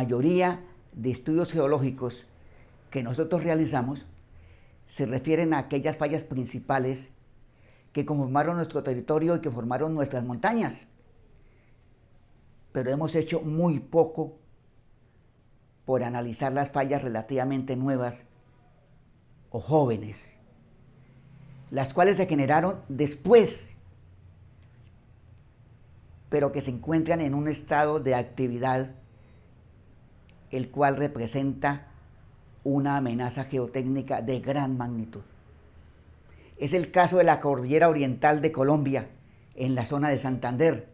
mayoría de estudios geológicos que nosotros realizamos se refieren a aquellas fallas principales que conformaron nuestro territorio y que formaron nuestras montañas. Pero hemos hecho muy poco por analizar las fallas relativamente nuevas o jóvenes, las cuales se generaron después, pero que se encuentran en un estado de actividad, el cual representa una amenaza geotécnica de gran magnitud. Es el caso de la cordillera oriental de Colombia, en la zona de Santander.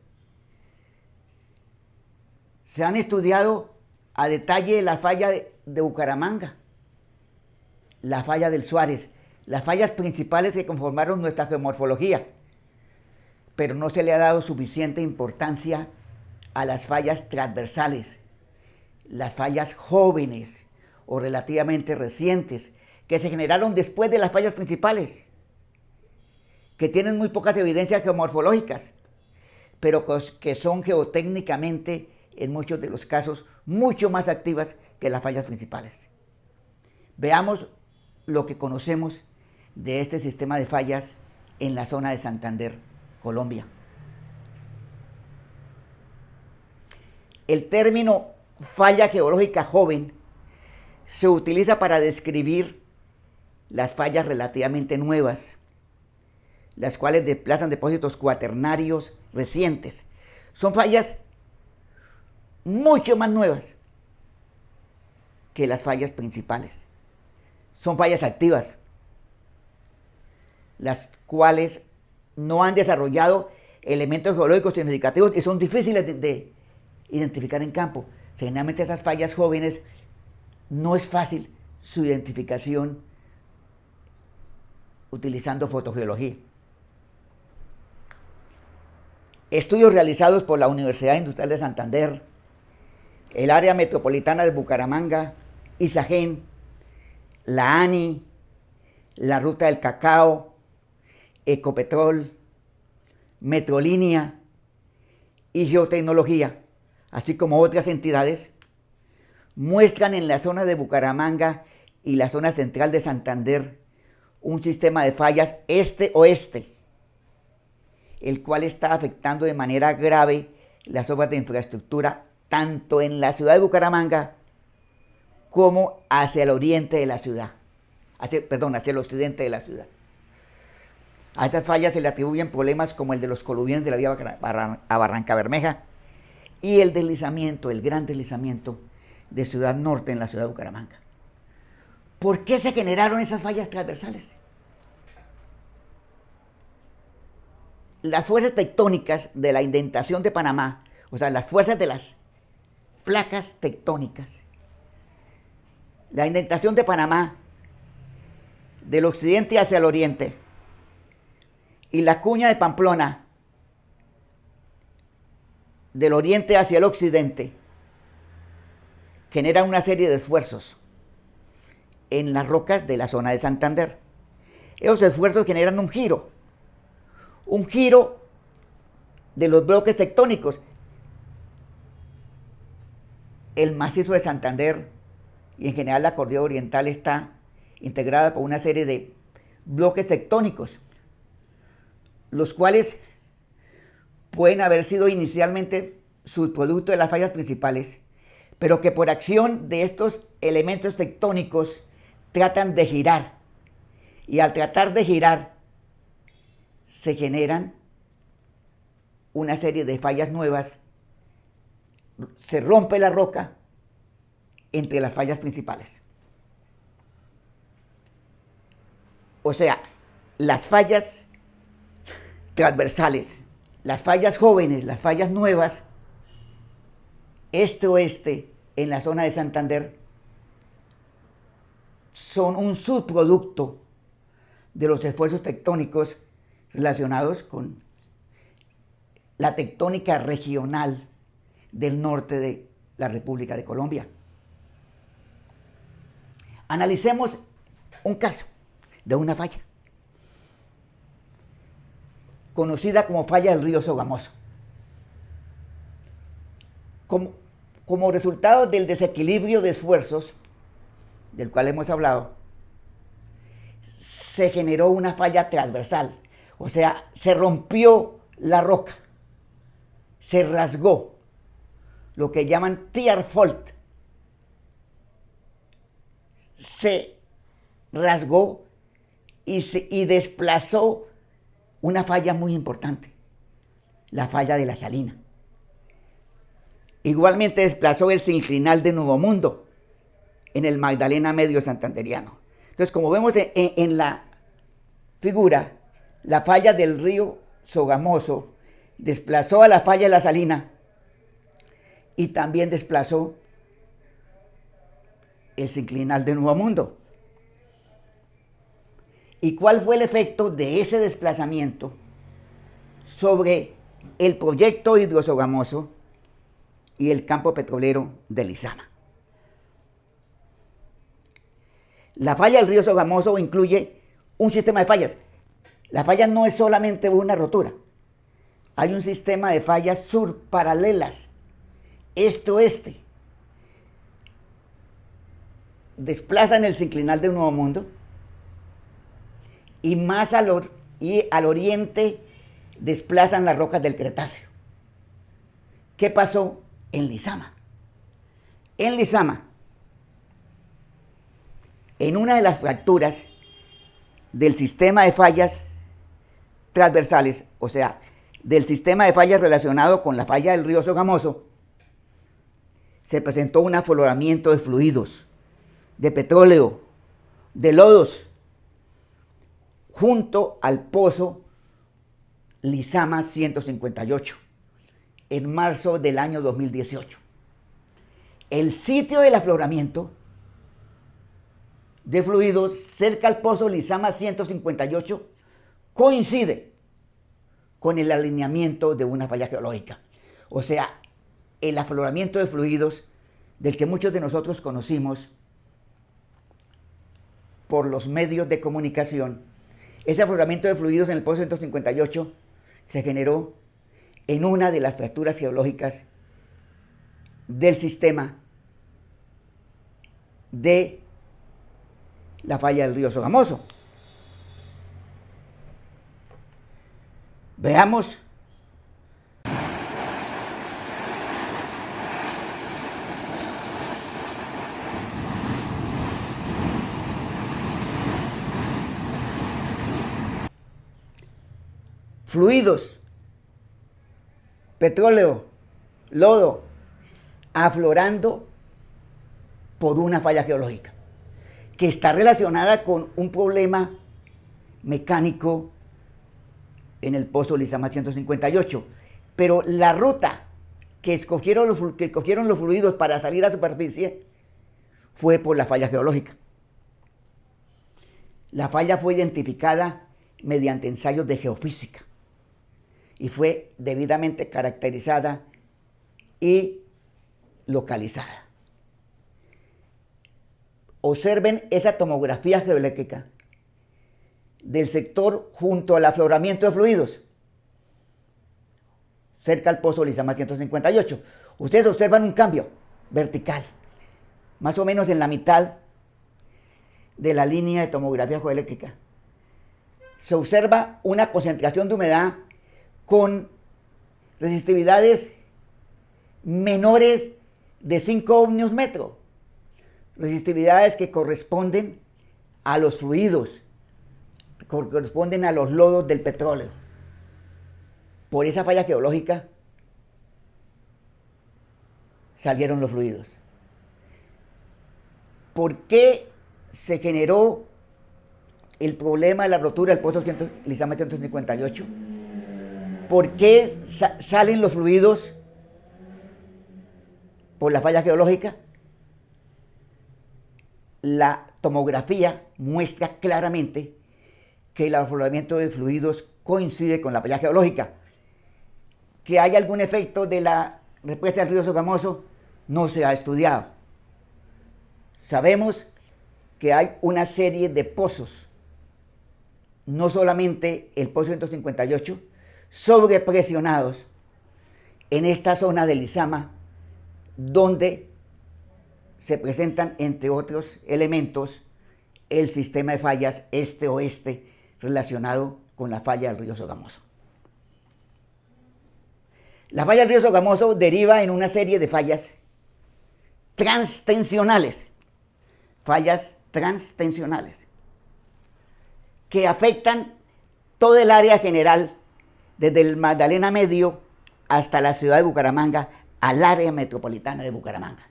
Se han estudiado a detalle la falla de Bucaramanga, la falla del Suárez, las fallas principales que conformaron nuestra geomorfología, pero no se le ha dado suficiente importancia a las fallas transversales, las fallas jóvenes o relativamente recientes, que se generaron después de las fallas principales, que tienen muy pocas evidencias geomorfológicas, pero que son geotécnicamente, en muchos de los casos, mucho más activas que las fallas principales. Veamos lo que conocemos de este sistema de fallas en la zona de Santander, Colombia. El término falla geológica joven se utiliza para describir las fallas relativamente nuevas, las cuales desplazan depósitos cuaternarios recientes. Son fallas mucho más nuevas que las fallas principales. Son fallas activas, las cuales no han desarrollado elementos geológicos significativos y son difíciles de identificar en campo. Generalmente esas fallas jóvenes no es fácil su identificación utilizando fotogeología. Estudios realizados por la Universidad Industrial de Santander, el área metropolitana de Bucaramanga, ISAGEN, la ANI, la Ruta del Cacao, Ecopetrol, Metrolínea y Geotecnología, así como otras entidades, muestran en la zona de Bucaramanga y la zona central de Santander un sistema de fallas este-oeste, el cual está afectando de manera grave las obras de infraestructura tanto en la ciudad de Bucaramanga como hacia el oriente de la ciudad, hacia el occidente de la ciudad. A estas fallas se le atribuyen problemas como el de los coluviones de la vía a Barrancabermeja y el deslizamiento, el gran deslizamiento de Ciudad Norte en la ciudad de Bucaramanga. ¿Por qué se generaron esas fallas transversales? Las fuerzas tectónicas de la indentación de Panamá, o sea, las fuerzas de las placas tectónicas, la indentación de Panamá del occidente hacia el oriente y la cuña de Pamplona del oriente hacia el occidente generan una serie de esfuerzos en las rocas de la zona de Santander. Esos esfuerzos generan un giro de los bloques tectónicos. El macizo de Santander y en general la cordillera oriental está integrada por una serie de bloques tectónicos, los cuales pueden haber sido inicialmente subproducto de las fallas principales, pero que por acción de estos elementos tectónicos tratan de girar, y al tratar de girar se generan una serie de fallas nuevas, se rompe la roca entre las fallas principales. O sea, las fallas transversales, las fallas jóvenes, las fallas nuevas, este-oeste, en la zona de Santander, son un subproducto de los esfuerzos tectónicos relacionados con la tectónica regional del norte de la República de Colombia. Analicemos un caso de una falla conocida como falla del río Sogamoso. como resultado del desequilibrio de esfuerzos, del cual hemos hablado, se generó una falla transversal, o sea, se rompió la roca, se rasgó, lo que llaman tear fault, se rasgó y desplazó una falla muy importante, la falla de la Salina. Igualmente desplazó el sinclinal de Nuevo Mundo en el Magdalena Medio Santanderiano. Entonces, como vemos en la figura, la falla del río Sogamoso desplazó a la falla de la Salina y también desplazó el sinclinal de Nuevo Mundo. ¿Y cuál fue el efecto de ese desplazamiento sobre el proyecto hidrosogamoso y el campo petrolero de Lizama? La falla del río Sogamoso incluye un sistema de fallas. La falla no es solamente una rotura, hay un sistema de fallas surparalelas, este-oeste. Desplazan el sinclinal de Nuevo Mundo y más al oriente desplazan las rocas del Cretáceo. ¿Qué pasó en Lizama? En Lizama, en una de las fracturas del sistema de fallas transversales, o sea, del sistema de fallas relacionado con la falla del río Sogamoso, se presentó un afloramiento de fluidos, de petróleo, de lodos, junto al pozo Lizama 158, en marzo del año 2018. El sitio del afloramiento de fluidos cerca al pozo Lizama 158 coincide con el alineamiento de una falla geológica. O sea, el afloramiento de fluidos del que muchos de nosotros conocimos por los medios de comunicación, ese afloramiento de fluidos en el pozo 158 se generó en una de las fracturas geológicas del sistema de la falla del río Sogamoso. Veamos fluidos, petróleo, lodo, aflorando por una falla geológica que está relacionada con un problema mecánico en el pozo Lizama 158. Pero la ruta que escogieron los fluidos para salir a superficie fue por la falla geológica. La falla fue identificada mediante ensayos de geofísica y fue debidamente caracterizada y localizada. Observen esa tomografía geoeléctrica del sector junto al afloramiento de fluidos, cerca al pozo Lizama 158. Ustedes observan un cambio vertical, más o menos en la mitad de la línea de tomografía geoeléctrica. Se observa una concentración de humedad con resistividades menores de 5 ohmios metro, resistividades que corresponden a los fluidos, corresponden a los lodos del petróleo. Por esa falla geológica salieron los fluidos. ¿Por qué se generó el problema de la rotura del pozo Lizama 158? ¿Por qué salen los fluidos por la falla geológica? La tomografía muestra claramente que el afloramiento de fluidos coincide con la falla geológica. Que haya algún efecto de la respuesta del río Sogamoso no se ha estudiado. Sabemos que hay una serie de pozos, no solamente el pozo 158, sobrepresionados en esta zona de Lizama donde se presentan, entre otros elementos, el sistema de fallas este-oeste relacionado con la falla del río Sogamoso. La falla del río Sogamoso deriva en una serie de fallas transtensionales, que afectan todo el área general, desde el Magdalena Medio hasta la ciudad de Bucaramanga, al área metropolitana de Bucaramanga.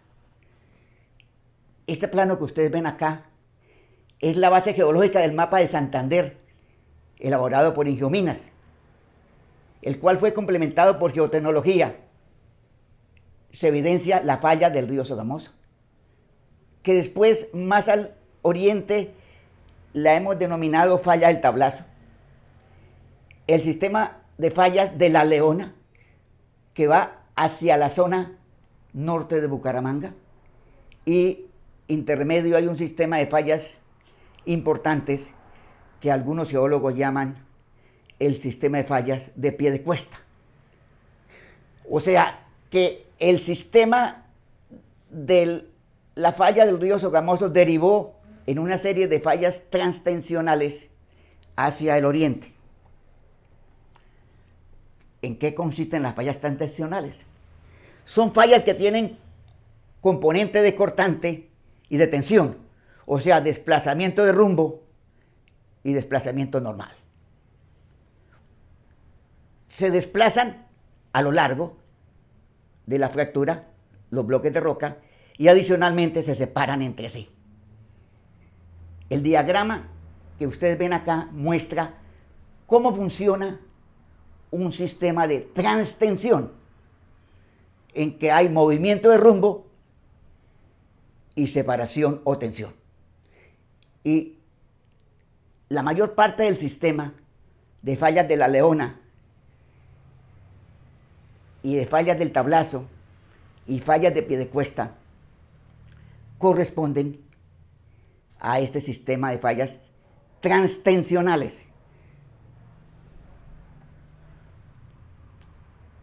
Este plano que ustedes ven acá es la base geológica del mapa de Santander, elaborado por Ingiominas, el cual fue complementado por geotecnología. Se evidencia la falla del río Sogamoso, que después, más al oriente, la hemos denominado falla del Tablazo. El sistema de fallas de La Leona, que va hacia la zona norte de Bucaramanga, y intermedio hay un sistema de fallas importantes que algunos geólogos llaman el sistema de fallas de Piedecuesta. O sea que el sistema de la falla del río Sogamoso derivó en una serie de fallas transtensionales hacia el oriente. ¿En qué consisten las fallas transtensionales? Son fallas que tienen componente de cortante y de tensión, o sea, desplazamiento de rumbo y desplazamiento normal. Se desplazan a lo largo de la fractura los bloques de roca y adicionalmente se separan entre sí. El diagrama que ustedes ven acá muestra cómo funciona un sistema de transtensión en que hay movimiento de rumbo y separación o tensión. Y la mayor parte del sistema de fallas de La Leona y de fallas del Tablazo y fallas de Piedecuesta corresponden a este sistema de fallas transtensionales.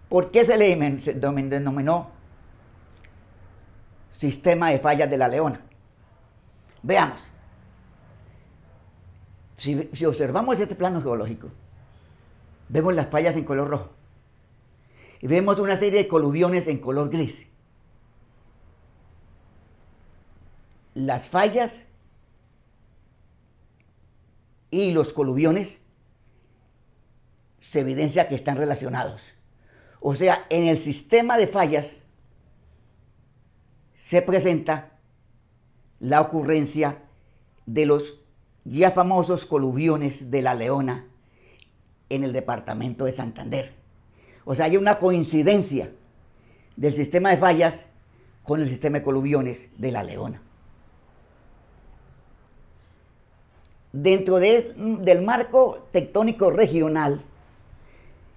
¿Por qué se le denominó sistema de fallas de La Leona? Veamos. Si observamos este plano geológico, vemos las fallas en color rojo y vemos una serie de coluviones en color gris. Las fallas y los coluviones se evidencia que están relacionados. O sea, en el sistema de fallas se presenta la ocurrencia de los ya famosos coluviones de La Leona en el departamento de Santander. O sea, hay una coincidencia del sistema de fallas con el sistema de coluviones de La Leona. Dentro del marco tectónico regional,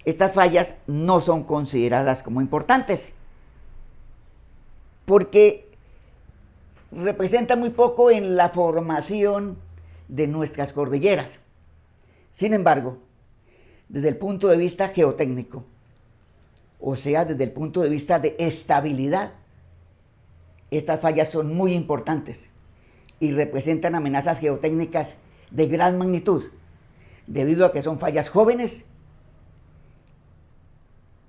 estas fallas no son consideradas como importantes, porque representan muy poco en la formación de nuestras cordilleras. Sin embargo, desde el punto de vista geotécnico, o sea, desde el punto de vista de estabilidad, estas fallas son muy importantes y representan amenazas geotécnicas de gran magnitud, debido a que son fallas jóvenes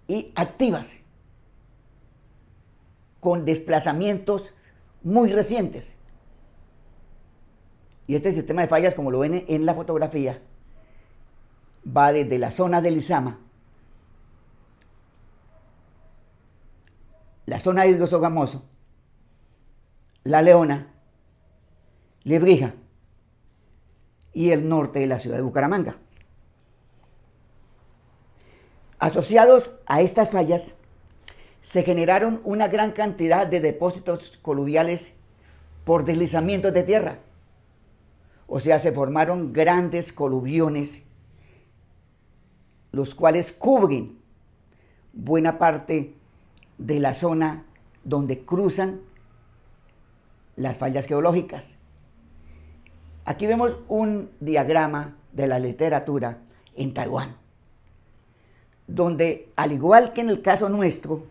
y activas, con desplazamientos muy recientes. Y este sistema de fallas, como lo ven en la fotografía, va desde la zona del Izama, la zona de Sogamoso, La Leona, Lebrija y el norte de la ciudad de Bucaramanga. Asociados a estas fallas, se generaron una gran cantidad de depósitos coluviales por deslizamientos de tierra. O sea, se formaron grandes coluviones, los cuales cubren buena parte de la zona donde cruzan las fallas geológicas. Aquí vemos un diagrama de la literatura en Taiwán, donde, al igual que en el caso nuestro,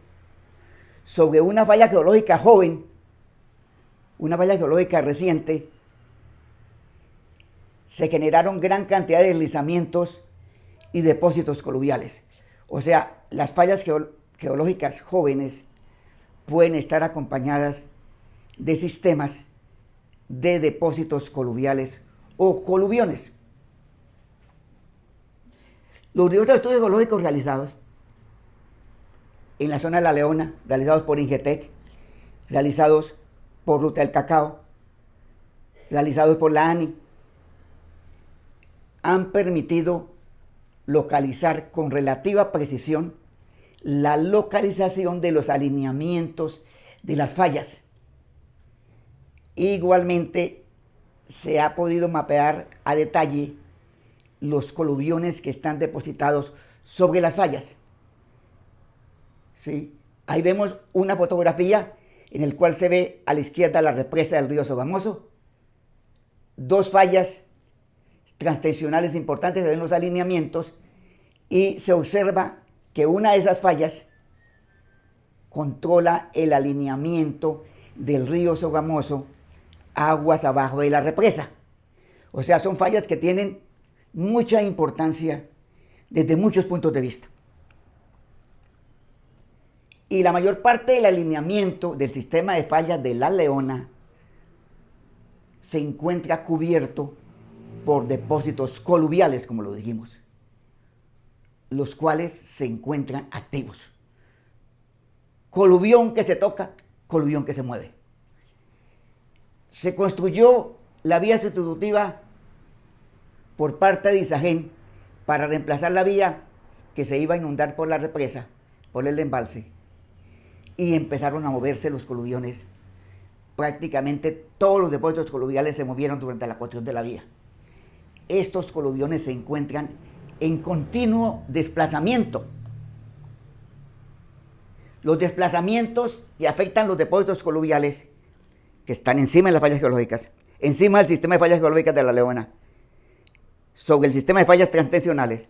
sobre una falla geológica joven, una falla geológica reciente, se generaron gran cantidad de deslizamientos y depósitos coluviales. O sea, las fallas geológicas jóvenes pueden estar acompañadas de sistemas de depósitos coluviales o coluviones. Los diversos estudios geológicos realizados en la zona de La Leona, realizados por Ingetec, realizados por Ruta del Cacao, realizados por la ANI, han permitido localizar con relativa precisión la localización de los alineamientos de las fallas. Igualmente, se ha podido mapear a detalle los coluviones que están depositados sobre las fallas. ¿Sí? Ahí vemos una fotografía en la cual se ve a la izquierda la represa del río Sogamoso, dos fallas transtensionales importantes, se ven los alineamientos y se observa que una de esas fallas controla el alineamiento del río Sogamoso aguas abajo de la represa. O sea, son fallas que tienen mucha importancia desde muchos puntos de vista. Y la mayor parte del alineamiento del sistema de fallas de La Leona se encuentra cubierto por depósitos coluviales, como lo dijimos, los cuales se encuentran activos. Coluvión que se toca, coluvión que se mueve. Se construyó la vía sustitutiva por parte de Isagen para reemplazar la vía que se iba a inundar por la represa, por el embalse, y empezaron a moverse los coluviones. Prácticamente todos los depósitos coluviales se movieron durante la construcción de la vía. Estos coluviones se encuentran en continuo desplazamiento. Los desplazamientos que afectan los depósitos coluviales, que están encima de las fallas geológicas, encima del sistema de fallas geológicas de La Leona, sobre el sistema de fallas transtensionales,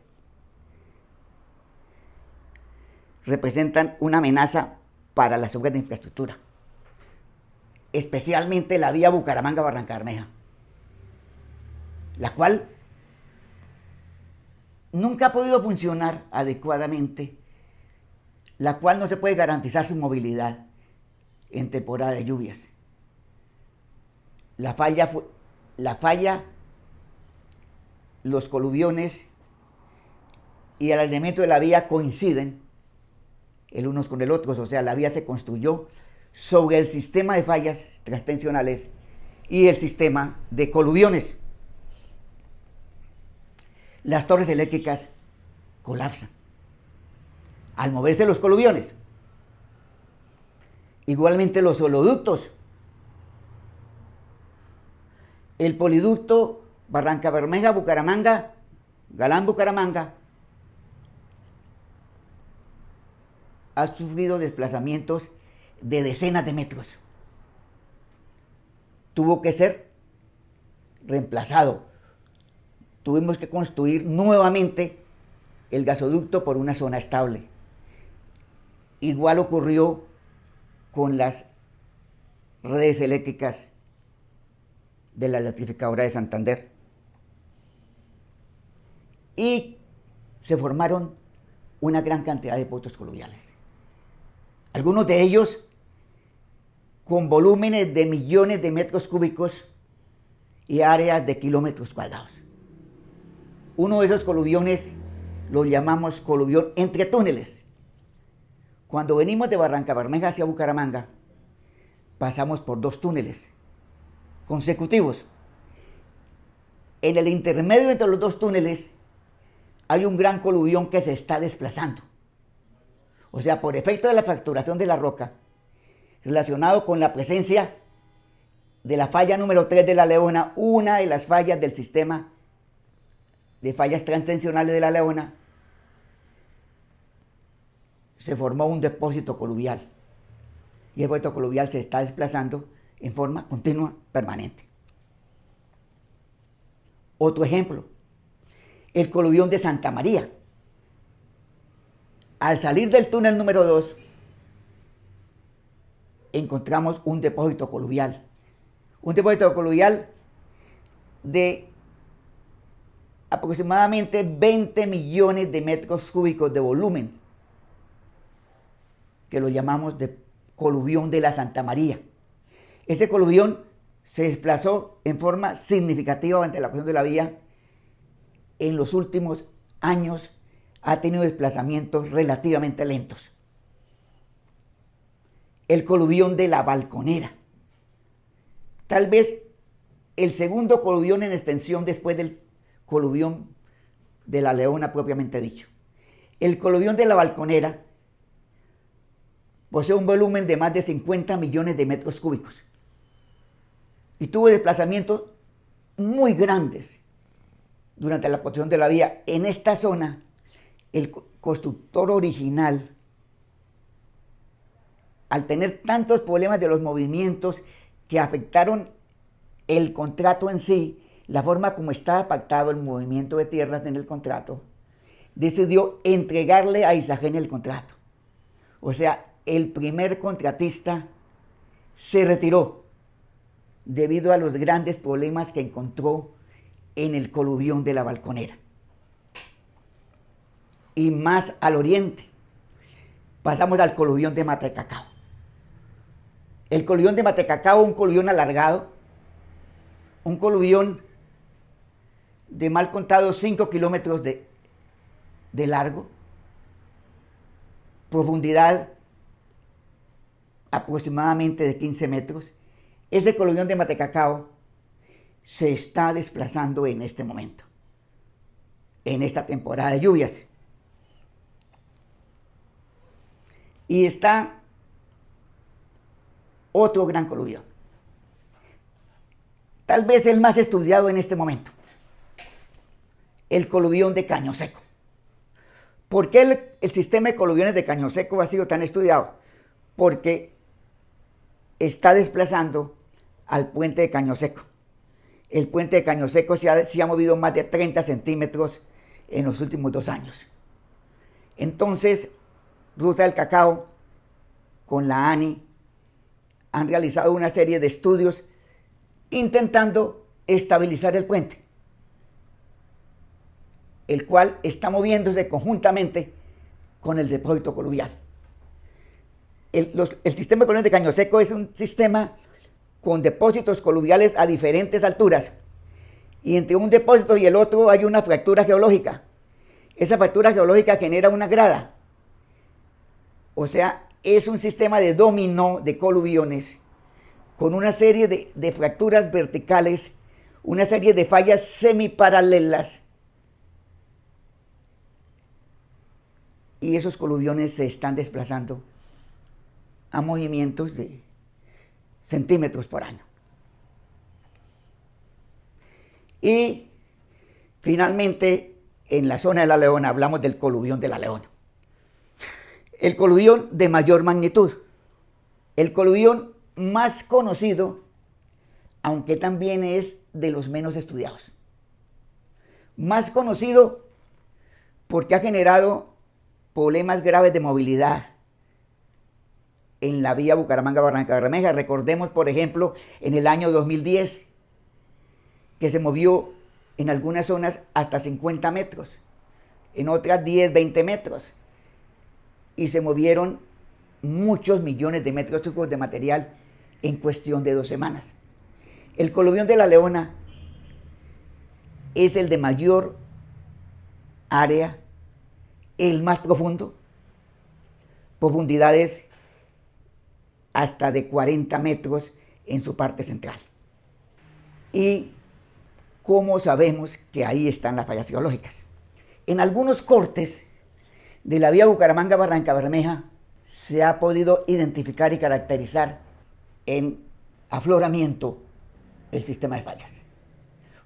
representan una amenaza para las obras de infraestructura, especialmente la vía Bucaramanga-Barranca Bermeja, la cual nunca ha podido funcionar adecuadamente, la cual no se puede garantizar su movilidad en temporada de lluvias. La falla, los coluviones y el alineamiento de la vía coinciden el unos con el otro, o sea, la vía se construyó sobre el sistema de fallas transtensionales y el sistema de coluviones. Las torres eléctricas colapsan al moverse los coluviones. Igualmente los oleoductos. El poliducto Barranca Bermeja-Bucaramanga, Galán-Bucaramanga, ha sufrido desplazamientos de decenas de metros. Tuvo que ser reemplazado. Tuvimos que construir nuevamente el gasoducto por una zona estable. Igual ocurrió con las redes eléctricas de la electrificadora de Santander. Y se formaron una gran cantidad de pozos coluviales. Algunos de ellos con volúmenes de millones de metros cúbicos y áreas de kilómetros cuadrados. Uno de esos coluviones lo llamamos coluvión entre túneles. Cuando venimos de Barranca Bermeja hacia Bucaramanga, pasamos por dos túneles consecutivos. En el intermedio entre los dos túneles hay un gran coluvión que se está desplazando. O sea, por efecto de la fracturación de la roca, relacionado con la presencia de la falla número 3 de La Leona, una de las fallas del sistema de fallas transtensionales de La Leona, se formó un depósito coluvial. Y el depósito coluvial se está desplazando en forma continua, permanente. Otro ejemplo, el coluvión de Santa María. Al salir del túnel número 2, encontramos un depósito coluvial. Un depósito coluvial de aproximadamente 20 millones de metros cúbicos de volumen, que lo llamamos de coluvión de la Santa María. Ese coluvión se desplazó en forma significativa ante la cuestión de la vía. En los últimos años ha tenido desplazamientos relativamente lentos. El coluvión de la Balconera, tal vez el segundo coluvión en extensión después del coluvión de la Leona propiamente dicho. El coluvión de la Balconera posee un volumen de más de 50 millones de metros cúbicos y tuvo desplazamientos muy grandes durante la construcción de la vía. En esta zona, el constructor original, al tener tantos problemas de los movimientos que afectaron el contrato en sí, la forma como estaba pactado el movimiento de tierras en el contrato, decidió entregarle a Isagen el contrato. O sea, el primer contratista se retiró debido a los grandes problemas que encontró en el coluvión de la Balconera. Y más al oriente, pasamos al coluvión de Matecacao. El coluvión de Matecacao, un coluvión alargado, un coluvión de mal contado 5 kilómetros de largo, profundidad aproximadamente de 15 metros. Ese coluvión de Matecacao se está desplazando en este momento, en esta temporada de lluvias. Y está otro gran coluvión, tal vez el más estudiado en este momento, el coluvión de Caño Seco. ¿Por qué el sistema de coluviones de Caño Seco ha sido tan estudiado? Porque está desplazando al puente de Caño Seco. El puente de Caño Seco se ha movido más de 30 centímetros en los últimos 2 años. Entonces, Ruta del Cacao con la ANI han realizado una serie de estudios intentando estabilizar el puente, el cual está moviéndose conjuntamente con el depósito coluvial. El sistema de coluviones de Caño Seco es un sistema con depósitos coluviales a diferentes alturas, y entre un depósito y el otro hay una fractura geológica. Esa fractura geológica genera una grada. O sea, es un sistema de dominó de coluviones con una serie de fracturas verticales, una serie de fallas semiparalelas, y esos coluviones se están desplazando a movimientos de centímetros por año. Y finalmente, en la zona de la Leona hablamos del coluvión de la Leona. El coluvión de mayor magnitud, el coluvión más conocido, aunque también es de los menos estudiados. Más conocido porque ha generado problemas graves de movilidad en la vía Bucaramanga-Barranca-Bermeja. Recordemos, por ejemplo, en el año 2010, que se movió en algunas zonas hasta 50 metros, en otras 10, 20 metros, y se movieron muchos millones de metros cúbicos de material en cuestión de 2 semanas. El coluvión de la Leona es el de mayor área, el más profundo, profundidades hasta de 40 metros en su parte central. ¿Y cómo sabemos que ahí están las fallas geológicas? En algunos cortes de la vía Bucaramanga-Barranca-Bermeja se ha podido identificar y caracterizar en afloramiento el sistema de fallas.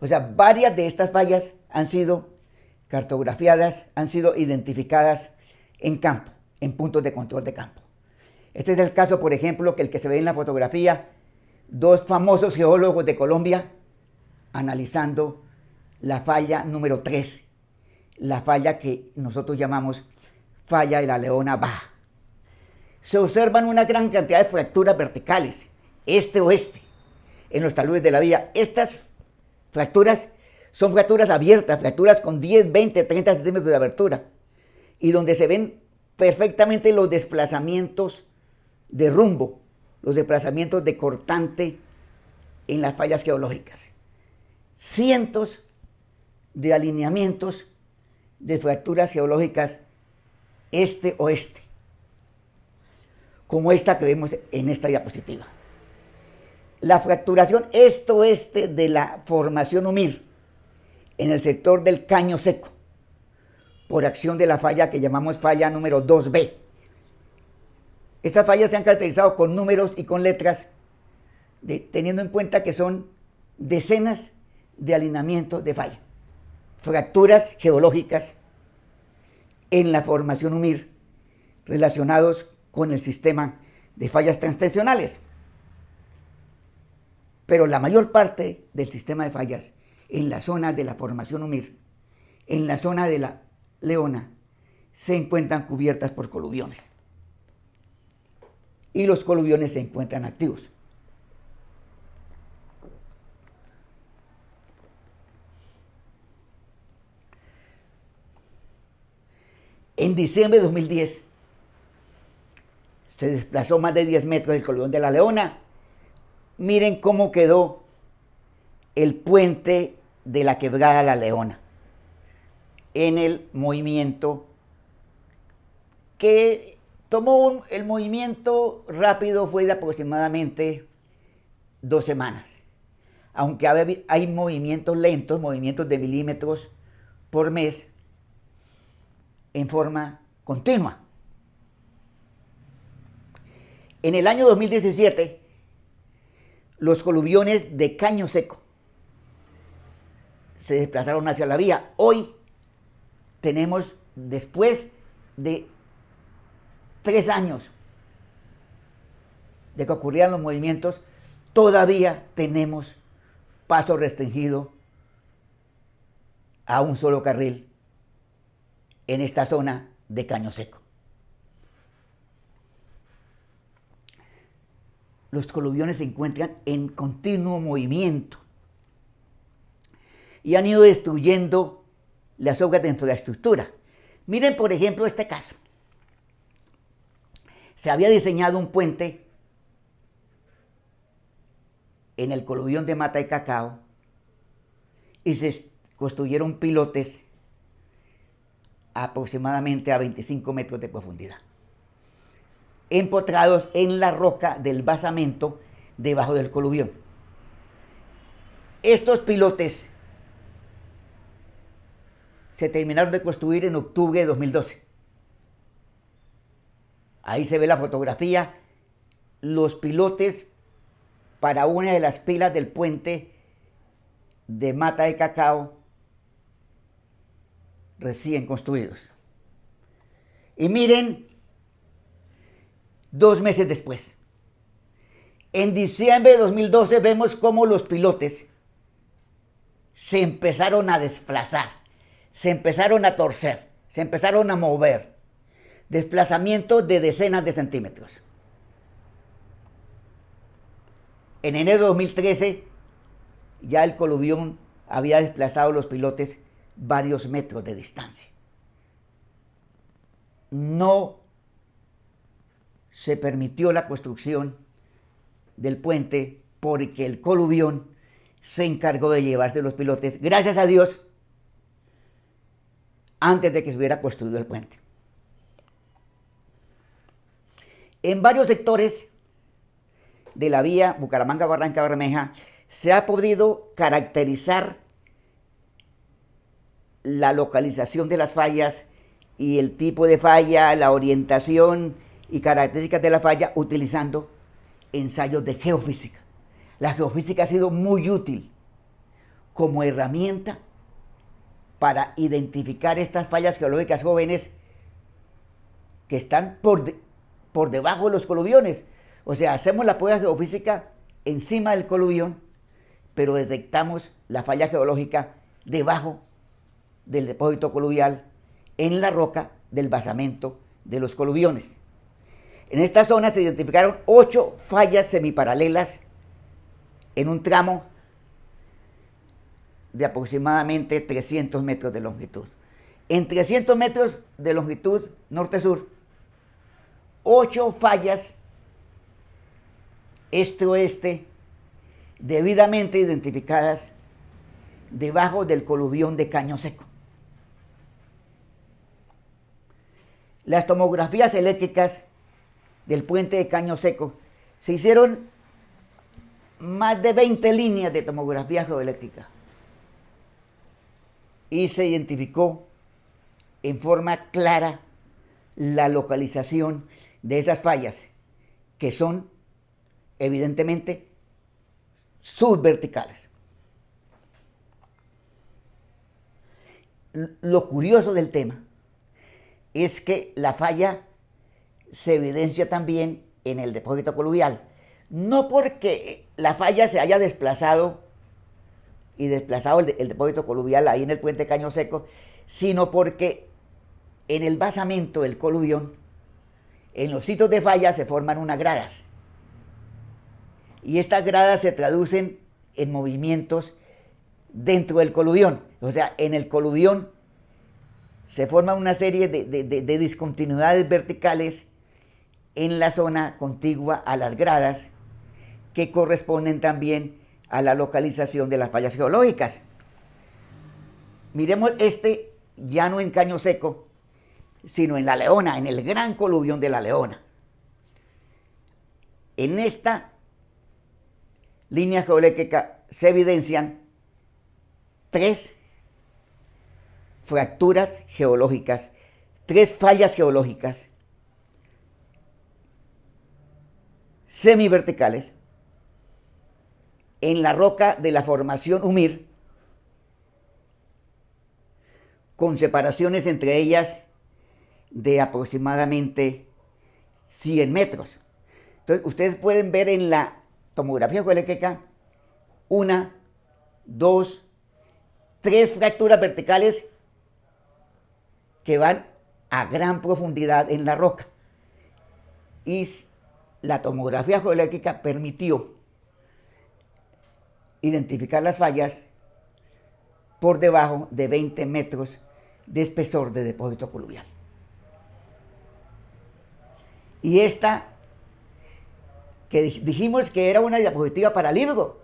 O sea, varias de estas fallas han sido cartografiadas, han sido identificadas en campo, en puntos de control de campo. Este es el caso, por ejemplo, que el que se ve en la fotografía, 2 famosos geólogos de Colombia analizando la falla número 3, la falla que nosotros llamamos falla de la Leona Baja. se observan una gran cantidad de fracturas verticales, este-oeste, en los taludes de la vía. Estas fracturas son fracturas abiertas, fracturas con 10, 20, 30 centímetros de abertura, y donde se ven perfectamente los desplazamientos de rumbo, los desplazamientos de cortante en las fallas geológicas. Cientos de alineamientos de fracturas geológicas este-oeste, como esta que vemos en esta diapositiva. La fracturación este-oeste de la formación Umir en el sector del Caño Seco, por acción de la falla que llamamos falla número 2B. Estas fallas se han caracterizado con números y con letras, teniendo en cuenta que son decenas de alineamientos de falla, fracturas geológicas en la formación Umir relacionados con el sistema de fallas transtensionales. Pero la mayor parte del sistema de fallas en la zona de la formación Umir, en la zona de la Leona, se encuentran cubiertas por coluviones. Y los coluviones se encuentran activos. En diciembre de 2010 se desplazó más de 10 metros el coluvión de la Leona. Miren cómo quedó el puente de la quebrada La Leona en el movimiento que tomó. El movimiento rápido fue de aproximadamente 2 semanas, aunque hay movimientos lentos, movimientos de milímetros por mes en forma continua. En el año 2017, los coluviones de Caño Seco se desplazaron hacia la vía. Hoy tenemos, después de 3 años de que ocurrieran los movimientos, todavía tenemos paso restringido a un solo carril en esta zona de Caño Seco. Los coluviones se encuentran en continuo movimiento y han ido destruyendo las obras de infraestructura. Miren, por ejemplo, este caso. Se había diseñado un puente en el coluvión de Mata de Cacao y se construyeron pilotes aproximadamente a 25 metros de profundidad, empotrados en la roca del basamento debajo del coluvión. Estos pilotes se terminaron de construir en octubre de 2012. Ahí se ve la fotografía, los pilotes para una de las pilas del puente de Mata de Cacao recién construidos. Y miren, 2 meses después, en diciembre de 2012, vemos cómo los pilotes se empezaron a desplazar, se empezaron a torcer, se empezaron a mover, desplazamiento de decenas de centímetros. En enero de 2013, ya el coluvión había desplazado los pilotes varios metros de distancia. No se permitió la construcción del puente porque el coluvión se encargó de llevarse los pilotes, gracias a Dios, antes de que se hubiera construido el puente. En varios sectores de la vía Bucaramanga-Barranca-Bermeja se ha podido caracterizar la localización de las fallas y el tipo de falla, la orientación y características de la falla utilizando ensayos de geofísica. La geofísica ha sido muy útil como herramienta para identificar estas fallas geológicas jóvenes que están por debajo de los coluviones. O sea, hacemos la prueba geofísica encima del coluvión, pero detectamos la falla geológica debajo del depósito coluvial en la roca del basamento de los coluviones. En esta zona se identificaron 8 fallas semiparalelas en un tramo de aproximadamente 300 metros de longitud. En 300 metros de longitud norte-sur, 8 fallas este-oeste debidamente identificadas debajo del coluvión de Caño Seco. Las tomografías eléctricas del puente de Caño Seco se hicieron más de 20 líneas de tomografía geoeléctrica y se identificó en forma clara la localización de esas fallas, que son evidentemente subverticales. Lo curioso del tema es que la falla se evidencia también en el depósito coluvial, no porque la falla se haya desplazado el depósito coluvial ahí en el puente Caño Seco, sino porque en el basamento del coluvión, en los sitios de falla se forman unas gradas, y estas gradas se traducen en movimientos dentro del coluvión. O sea, en el coluvión se forman una serie de discontinuidades verticales en la zona contigua a las gradas, que corresponden también a la localización de las fallas geológicas. Miremos ya no en Caño Seco, sino en La Leona, en el gran coluvión de La Leona. En esta línea geoeléctrica se evidencian 3 fracturas geológicas, 3 fallas geológicas semiverticales en la roca de la formación Umir, con separaciones entre ellas de aproximadamente 100 metros. Entonces, ustedes pueden ver en la tomografía geoeléctrica 1, 2, 3 fracturas verticales que van a gran profundidad en la roca. Y la tomografía geoeléctrica permitió identificar las fallas por debajo de 20 metros de espesor de depósito coluvial. Y esta, que dijimos que era una diapositiva para libro,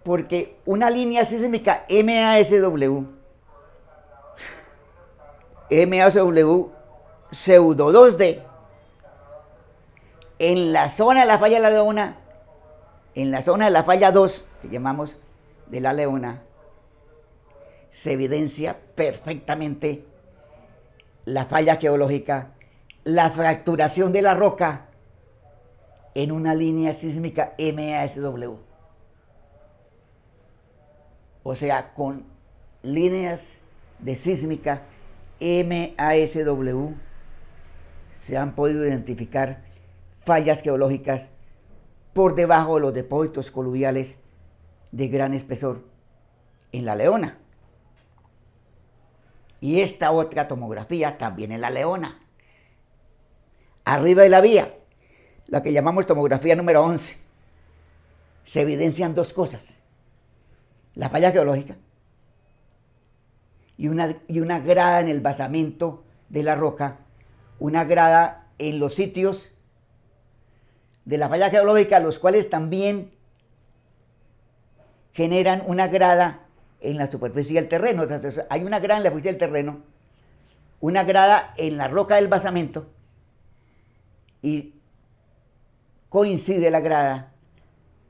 porque una línea sísmica MASW pseudo 2D en la zona de la falla de La Leona, en la zona de la falla 2, que llamamos de La Leona, se evidencia perfectamente la falla geológica, la fracturación de la roca en una línea sísmica MASW. O sea, con líneas de sísmica MASW se han podido identificar fallas geológicas por debajo de los depósitos coluviales de gran espesor en La Leona. Y esta otra tomografía también en La Leona. Arriba de la vía, la que llamamos tomografía número 11, se evidencian 2 cosas: la falla geológica y una grada en el basamento de la roca, una grada en los sitios de la falla geológica, los cuales también generan una grada en la superficie del terreno. Entonces, hay una grada en la superficie del terreno, una grada en la roca del basamento, y coincide la grada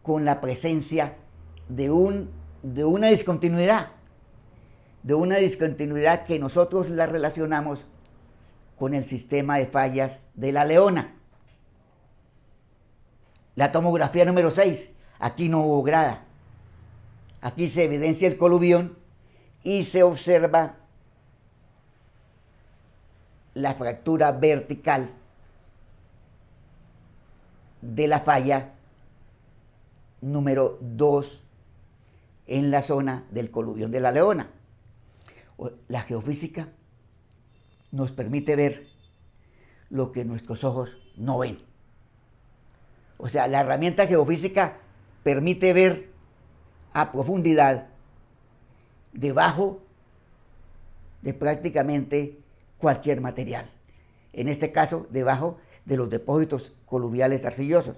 con la presencia de una discontinuidad, que nosotros la relacionamos con el sistema de fallas de La Leona. La tomografía número 6, aquí no hubo grada. Aquí se evidencia el coluvión y se observa la fractura vertical de la falla número 2 en la zona del coluvión de La Leona. La geofísica nos permite ver lo que nuestros ojos no ven. O sea, la herramienta geofísica permite ver a profundidad debajo de prácticamente cualquier material. En este caso, debajo de los depósitos coluviales arcillosos.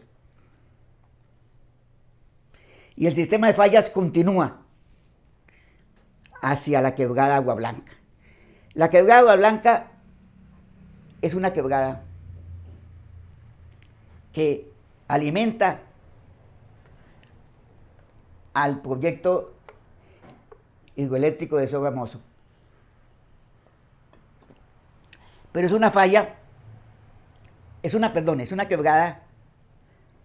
Y el sistema de fallas continúa hacia la quebrada Agua Blanca. La quebrada Agua Blanca es una quebrada que alimenta al proyecto hidroeléctrico de Sogamoso. Pero es una falla, es una quebrada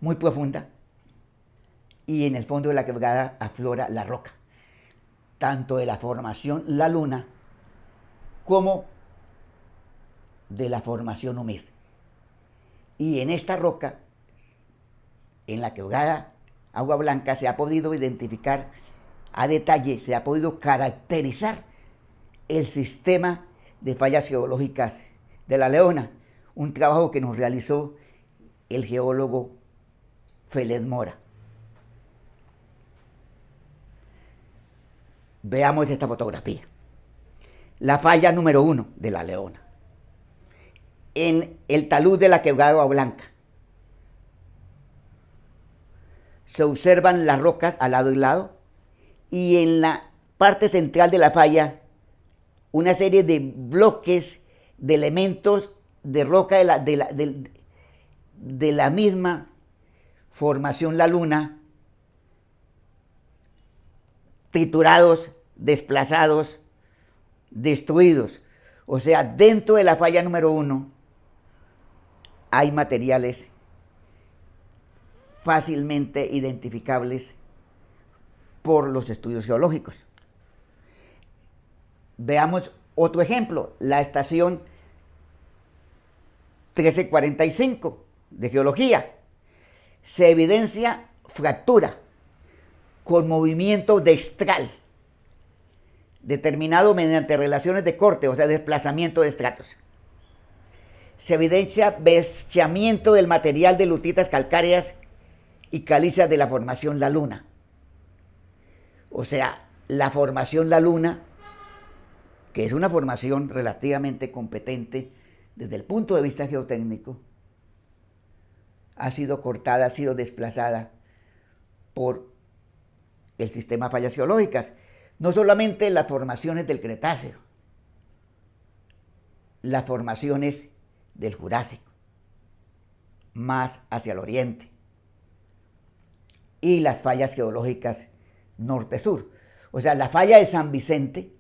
muy profunda, y en el fondo de la quebrada aflora la roca, tanto de la formación La Luna como de la formación Umir. Y en esta roca, en la quebrada Agua Blanca, se ha podido identificar a detalle, se ha podido caracterizar el sistema de fallas geológicas de La Leona, un trabajo que nos realizó el geólogo Félix Mora. Veamos esta fotografía. La falla número 1 de La Leona. En el talud de la quebrada Agua Blanca se observan las rocas al lado y lado, y en la parte central de la falla una serie de bloques de elementos de roca de la misma formación La Luna, triturados, desplazados, destruidos. O sea, dentro de la falla número 1 hay materiales fácilmente identificables por los estudios geológicos. Veamos otro ejemplo, la estación 1345 de geología. Se evidencia fractura con movimiento destral, determinado mediante relaciones de corte, o sea, desplazamiento de estratos. Se evidencia brecciamiento del material de lutitas calcáreas y calizas de la formación La Luna. O sea, la formación La Luna, que es una formación relativamente competente desde el punto de vista geotécnico, ha sido cortada, ha sido desplazada por el sistema de fallas geológicas. No solamente las formaciones del Cretáceo, las formaciones del Jurásico, más hacia el oriente, y las fallas geológicas norte-sur. O sea, la falla de San Vicente,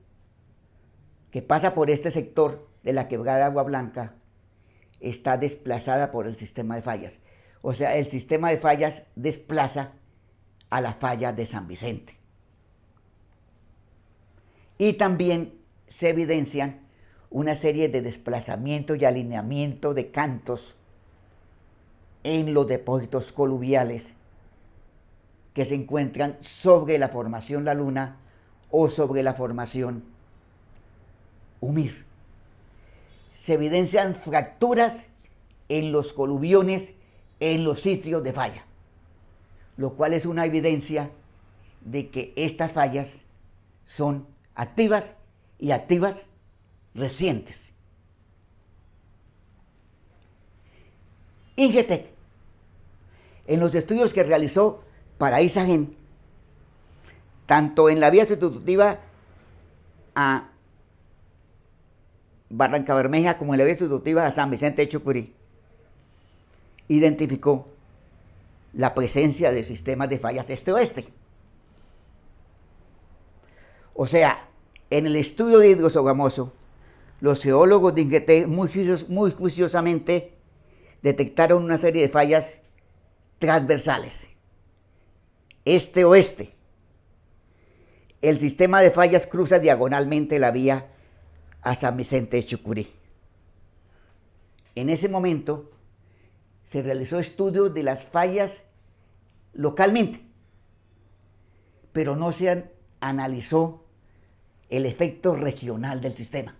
que pasa por este sector de la quebrada Agua Blanca, está desplazada por el sistema de fallas. O sea, el sistema de fallas desplaza a la falla de San Vicente. Y también se evidencian una serie de desplazamientos y alineamiento de cantos en los depósitos coluviales que se encuentran sobre la formación La Luna o sobre la formación Umir. Se evidencian fracturas en los coluviones, en los sitios de falla, lo cual es una evidencia de que estas fallas son activas y activas recientes. Ingetec, en los estudios que realizó para Isagen, tanto en la vía sustitutiva a Barranca Bermeja como en la vía sustitutiva a San Vicente de Chucurí, identificó la presencia de sistemas de fallas este-oeste. O sea, en el estudio de Hidrosogamoso, los geólogos de Ingetec muy juiciosamente detectaron una serie de fallas transversales, este-oeste. El sistema de fallas cruza diagonalmente la vía a San Vicente de Chucurí. En ese momento se realizó estudio de las fallas localmente, pero no se analizó el efecto regional del sistema.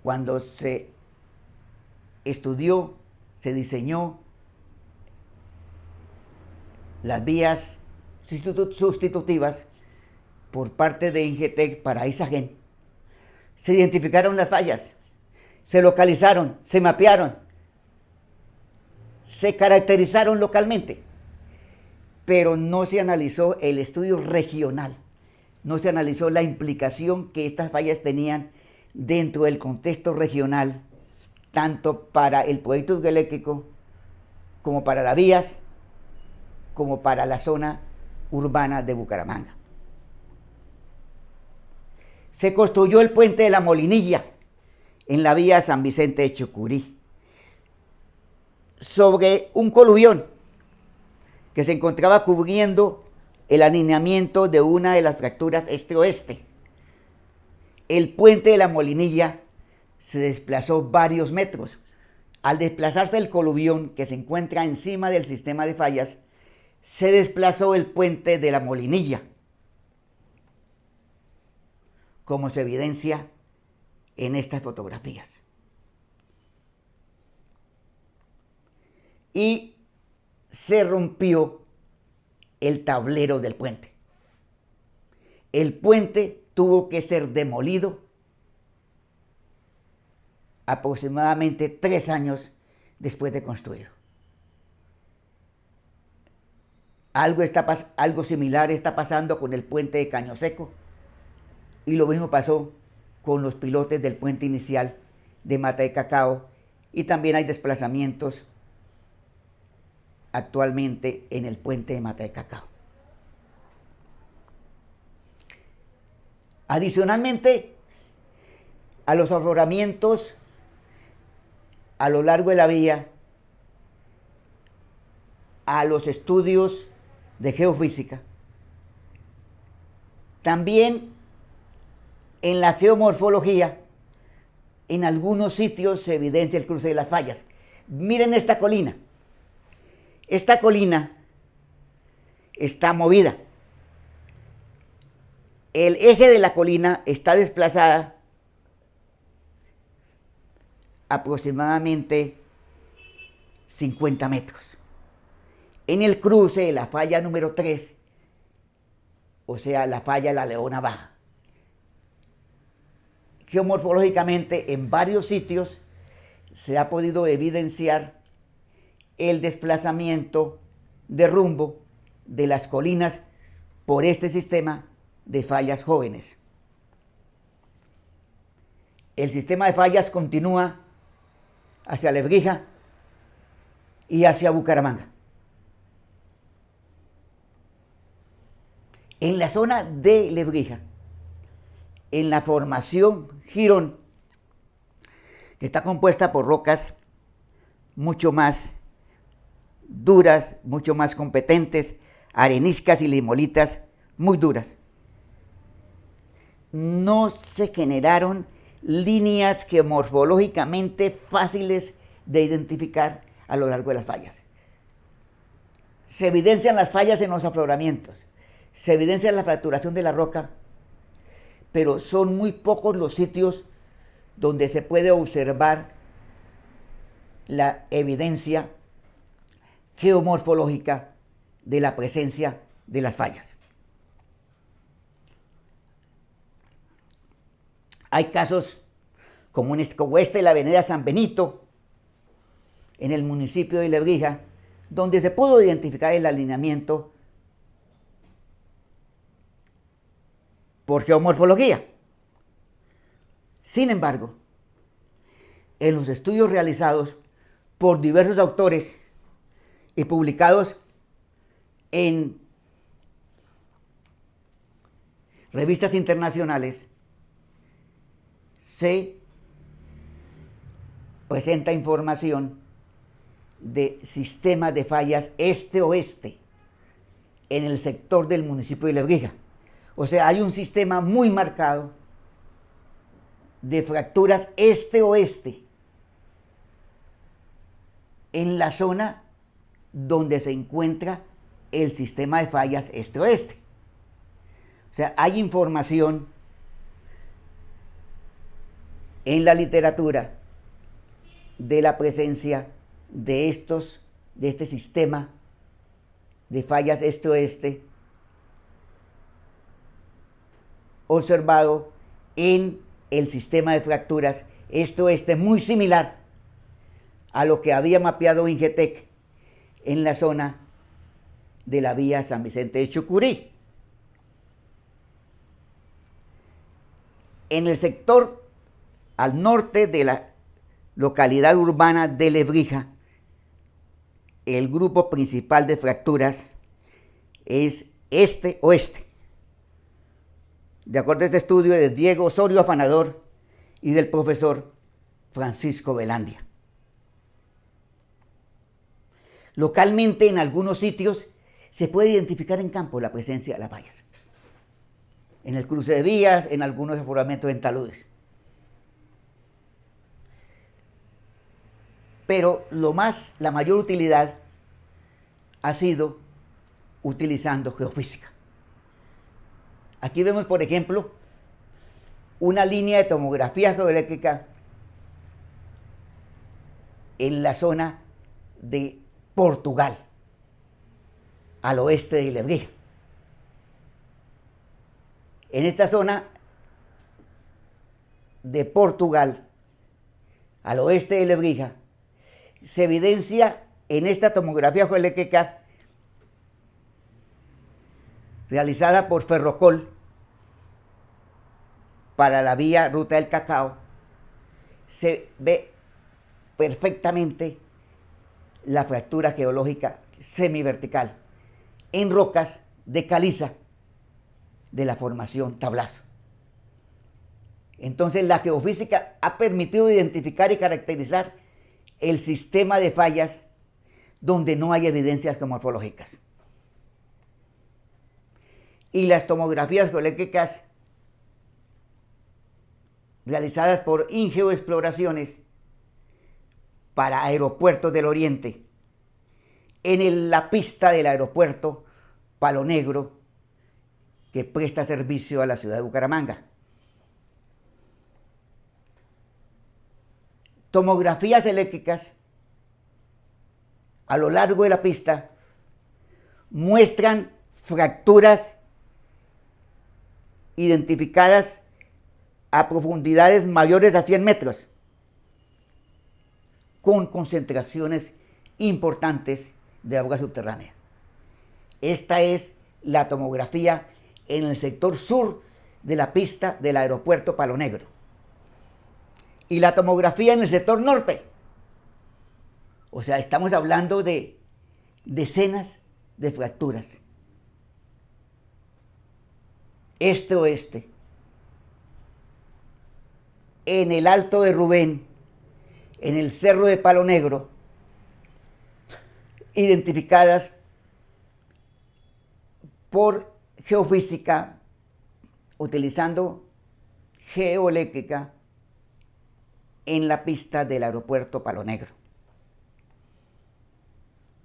Cuando se estudió, se diseñó las vías sustitutivas por parte de Ingetec para Isagen. Se identificaron las fallas, se localizaron, se mapearon, se caracterizaron localmente, pero no se analizó el estudio regional, no se analizó la implicación que estas fallas tenían dentro del contexto regional, tanto para el proyecto hidroeléctrico como para las vías, como para la zona urbana de Bucaramanga. Se construyó el puente de la Molinilla en la vía San Vicente de Chucurí, sobre un coluvión que se encontraba cubriendo el alineamiento de una de las fracturas este-oeste. El puente de la Molinilla se desplazó varios metros. Al desplazarse el coluvión que se encuentra encima del sistema de fallas, se desplazó el puente de la Molinilla, como se evidencia en estas fotografías. Y se rompió el tablero del puente. El puente tuvo que ser demolido aproximadamente 3 años después de construido. Algo similar está pasando con el puente de Caño Seco, y lo mismo pasó con los pilotes del puente inicial de Mata de Cacao, y también hay desplazamientos actualmente en el puente de Mata de Cacao. Adicionalmente a los afloramientos a lo largo de la vía, a los estudios de geofísica, también en la geomorfología, en algunos sitios se evidencia el cruce de las fallas. Miren esta colina. Esta colina está movida. El eje de la colina está desplazada aproximadamente 50 metros. En el cruce de la falla número 3, o sea, la falla La Leona Baja. Geomorfológicamente, en varios sitios se ha podido evidenciar el desplazamiento de rumbo de las colinas por este sistema de fallas jóvenes. El sistema de fallas continúa hacia Lebrija y hacia Bucaramanga. En la zona de Lebrija, en la formación Girón, que está compuesta por rocas mucho más duras, mucho más competentes, areniscas y limolitas muy duras, no se generaron líneas geomorfológicamente fáciles de identificar a lo largo de las fallas. Se evidencian las fallas en los afloramientos, se evidencia la fracturación de la roca, pero son muy pocos los sitios donde se puede observar la evidencia geomorfológica de la presencia de las fallas. Hay casos como este de la avenida San Benito, en el municipio de Lebrija, donde se pudo identificar el alineamiento por geomorfología. Sin embargo, en los estudios realizados por diversos autores y publicados en revistas internacionales, se presenta información de sistemas de fallas este-oeste en el sector del municipio de Lebrija. O sea, hay un sistema muy marcado de fracturas este-oeste en la zona donde se encuentra el sistema de fallas este-oeste. O sea, hay información en la literatura de la presencia de este sistema de fallas este-oeste observado en el sistema de fracturas este-oeste, muy similar a lo que había mapeado Ingetec en la zona de la vía San Vicente de Chucurí. En el sector al norte de la localidad urbana de Lebrija, el grupo principal de fracturas es este-oeste. De acuerdo a este estudio de Diego Osorio Afanador y del profesor Francisco Velandia. Localmente, en algunos sitios, se puede identificar en campo la presencia de las fallas. En el cruce de vías, en algunos afloramientos en taludes. Pero la mayor utilidad ha sido utilizando geofísica. Aquí vemos, por ejemplo, una línea de tomografía geoeléctrica en la zona de Portugal, al oeste de Lebrija. En esta zona de Portugal, al oeste de Lebrija, se evidencia en esta tomografía geoeléctrica realizada por Ferrocol para la vía Ruta del Cacao, se ve perfectamente la fractura geológica semivertical en rocas de caliza de la formación Tablazo. Entonces, la geofísica ha permitido identificar y caracterizar el sistema de fallas donde no hay evidencias geomorfológicas. Y las tomografías geoeléctricas realizadas por Ingeoexploraciones para aeropuertos del Oriente, en la pista del aeropuerto Palo Negro, que presta servicio a la ciudad de Bucaramanga. Tomografías eléctricas a lo largo de la pista muestran fracturas identificadas a profundidades mayores a 100 metros, con concentraciones importantes de agua subterránea. Esta es la tomografía en el sector sur de la pista del aeropuerto Palo Negro. Y la tomografía en el sector norte. O sea, estamos hablando de decenas de fracturas. Este-oeste. En el Alto de Rubén, en el Cerro de Palo Negro, identificadas por geofísica, utilizando geoeléctrica en la pista del aeropuerto Palo Negro.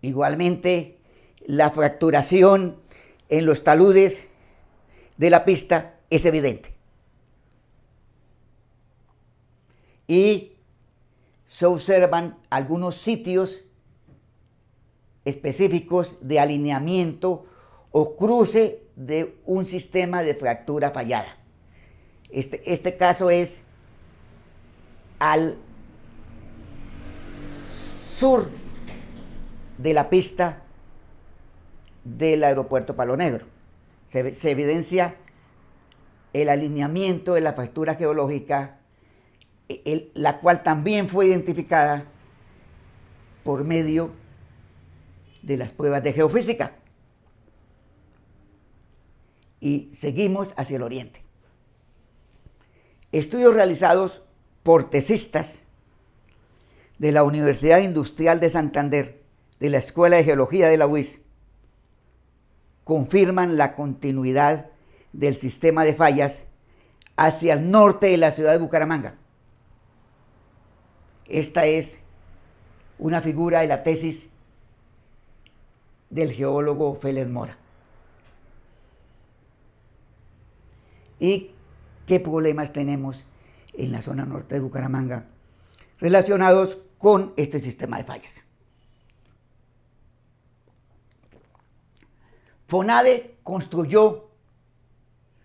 Igualmente, la fracturación en los taludes de la pista es evidente. Y se observan algunos sitios específicos de alineamiento o cruce de un sistema de fractura fallada. Este caso es al sur de la pista del aeropuerto Palo Negro. Se evidencia el alineamiento de la fractura geológica, la cual también fue identificada por medio de las pruebas de geofísica. Y seguimos hacia el oriente. Estudios realizados por tesistas de la Universidad Industrial de Santander, de la Escuela de Geología de la UIS, confirman la continuidad del sistema de fallas hacia el norte de la ciudad de Bucaramanga. Esta es una figura de la tesis del geólogo Félix Mora. ¿Y qué problemas tenemos en la zona norte de Bucaramanga relacionados con este sistema de fallas. FONADE construyó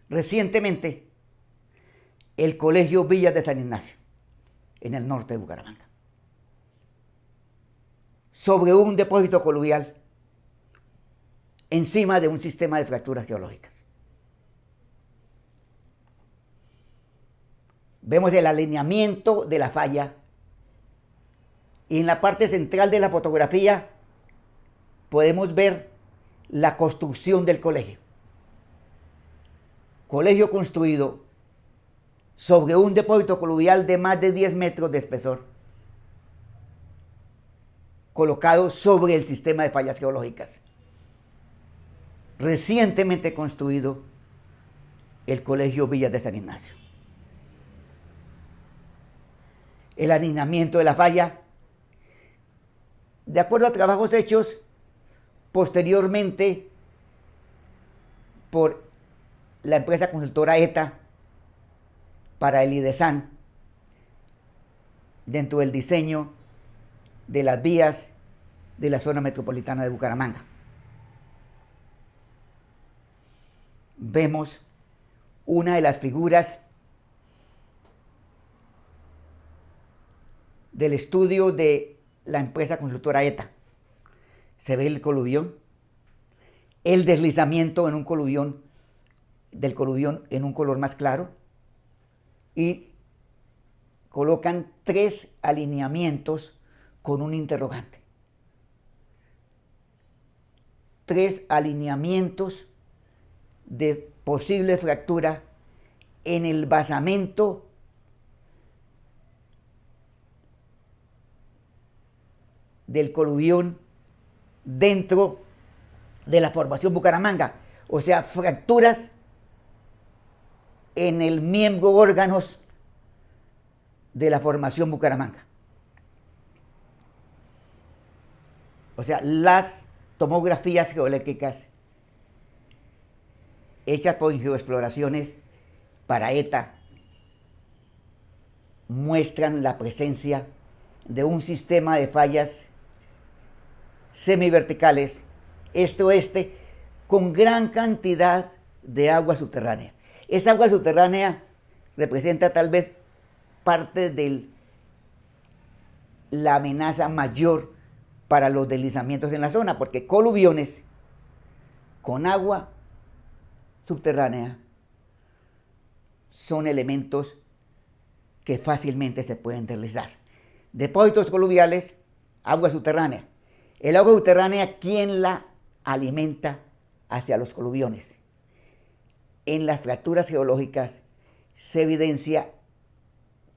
recientemente el Colegio Villas de San Ignacio, en el norte de Bucaramanga, sobre un depósito coluvial encima de un sistema de fracturas geológicas. Vemos el alineamiento de la falla y en la parte central de la fotografía podemos ver la construcción del colegio. Colegio construido sobre un depósito coluvial de más de 10 metros de espesor, colocado sobre el sistema de fallas geológicas. Recientemente construido el Colegio Villas de San Ignacio. El alineamiento de la falla, de acuerdo a trabajos hechos posteriormente por la empresa consultora ETA para el IDESAN, dentro del diseño de las vías de la zona metropolitana de Bucaramanga. Vemos una de las figuras del estudio de la empresa consultora ETA. Se ve el coluvión, el deslizamiento en un coluvión, del coluvión en un color más claro, y colocan 3 alineamientos con un interrogante. 3 alineamientos de posible fractura en el basamento del coluvión dentro de la formación Bucaramanga, o sea, fracturas en el miembro órganos de la formación Bucaramanga. O sea, las tomografías geoeléctricas hechas por Geoexploraciones para ETA muestran la presencia de un sistema de fallas semiverticales este-oeste con gran cantidad de agua subterránea. Esa agua subterránea representa tal vez parte de la amenaza mayor para los deslizamientos en la zona, porque coluviones con agua subterránea son elementos que fácilmente se pueden deslizar. Depósitos coluviales, agua subterránea. El agua subterránea, ¿quién la alimenta hacia los coluviones? En las fracturas geológicas se evidencia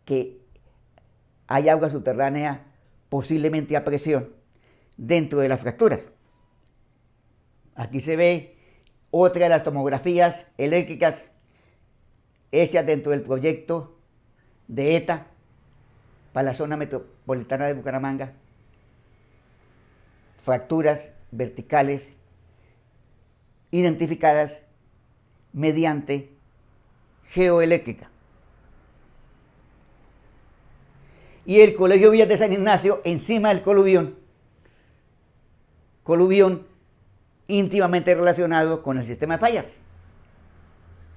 que hay agua subterránea posiblemente a presión dentro de las fracturas. Aquí se ve otra de las tomografías eléctricas hechas dentro del proyecto de ETA para la zona metropolitana de Bucaramanga. Fracturas verticales identificadas mediante geoeléctrica. Y el Colegio Villas de San Ignacio encima del coluvión íntimamente relacionado con el sistema de fallas.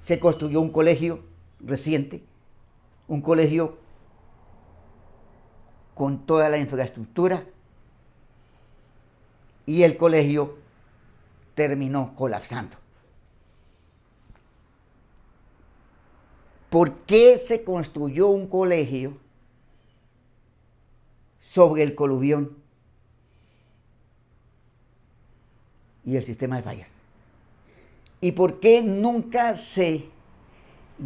Se construyó un colegio reciente, un colegio con toda la infraestructura, y el colegio terminó colapsando. ¿Por qué se construyó un colegio sobre el coluvión y el sistema de fallas? ¿Y por qué nunca se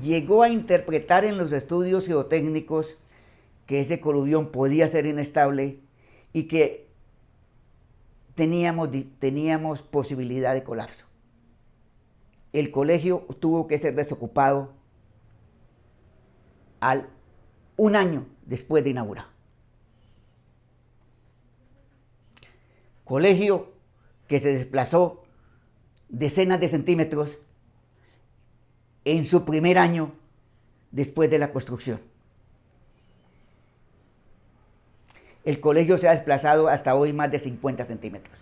llegó a interpretar en los estudios geotécnicos que ese coluvión podía ser inestable y que teníamos posibilidad de colapso? El colegio tuvo que ser desocupado un año después de inaugurar. Colegio que se desplazó decenas de centímetros en su primer año después de la construcción. el colegio se ha desplazado hasta hoy más de 50 centímetros.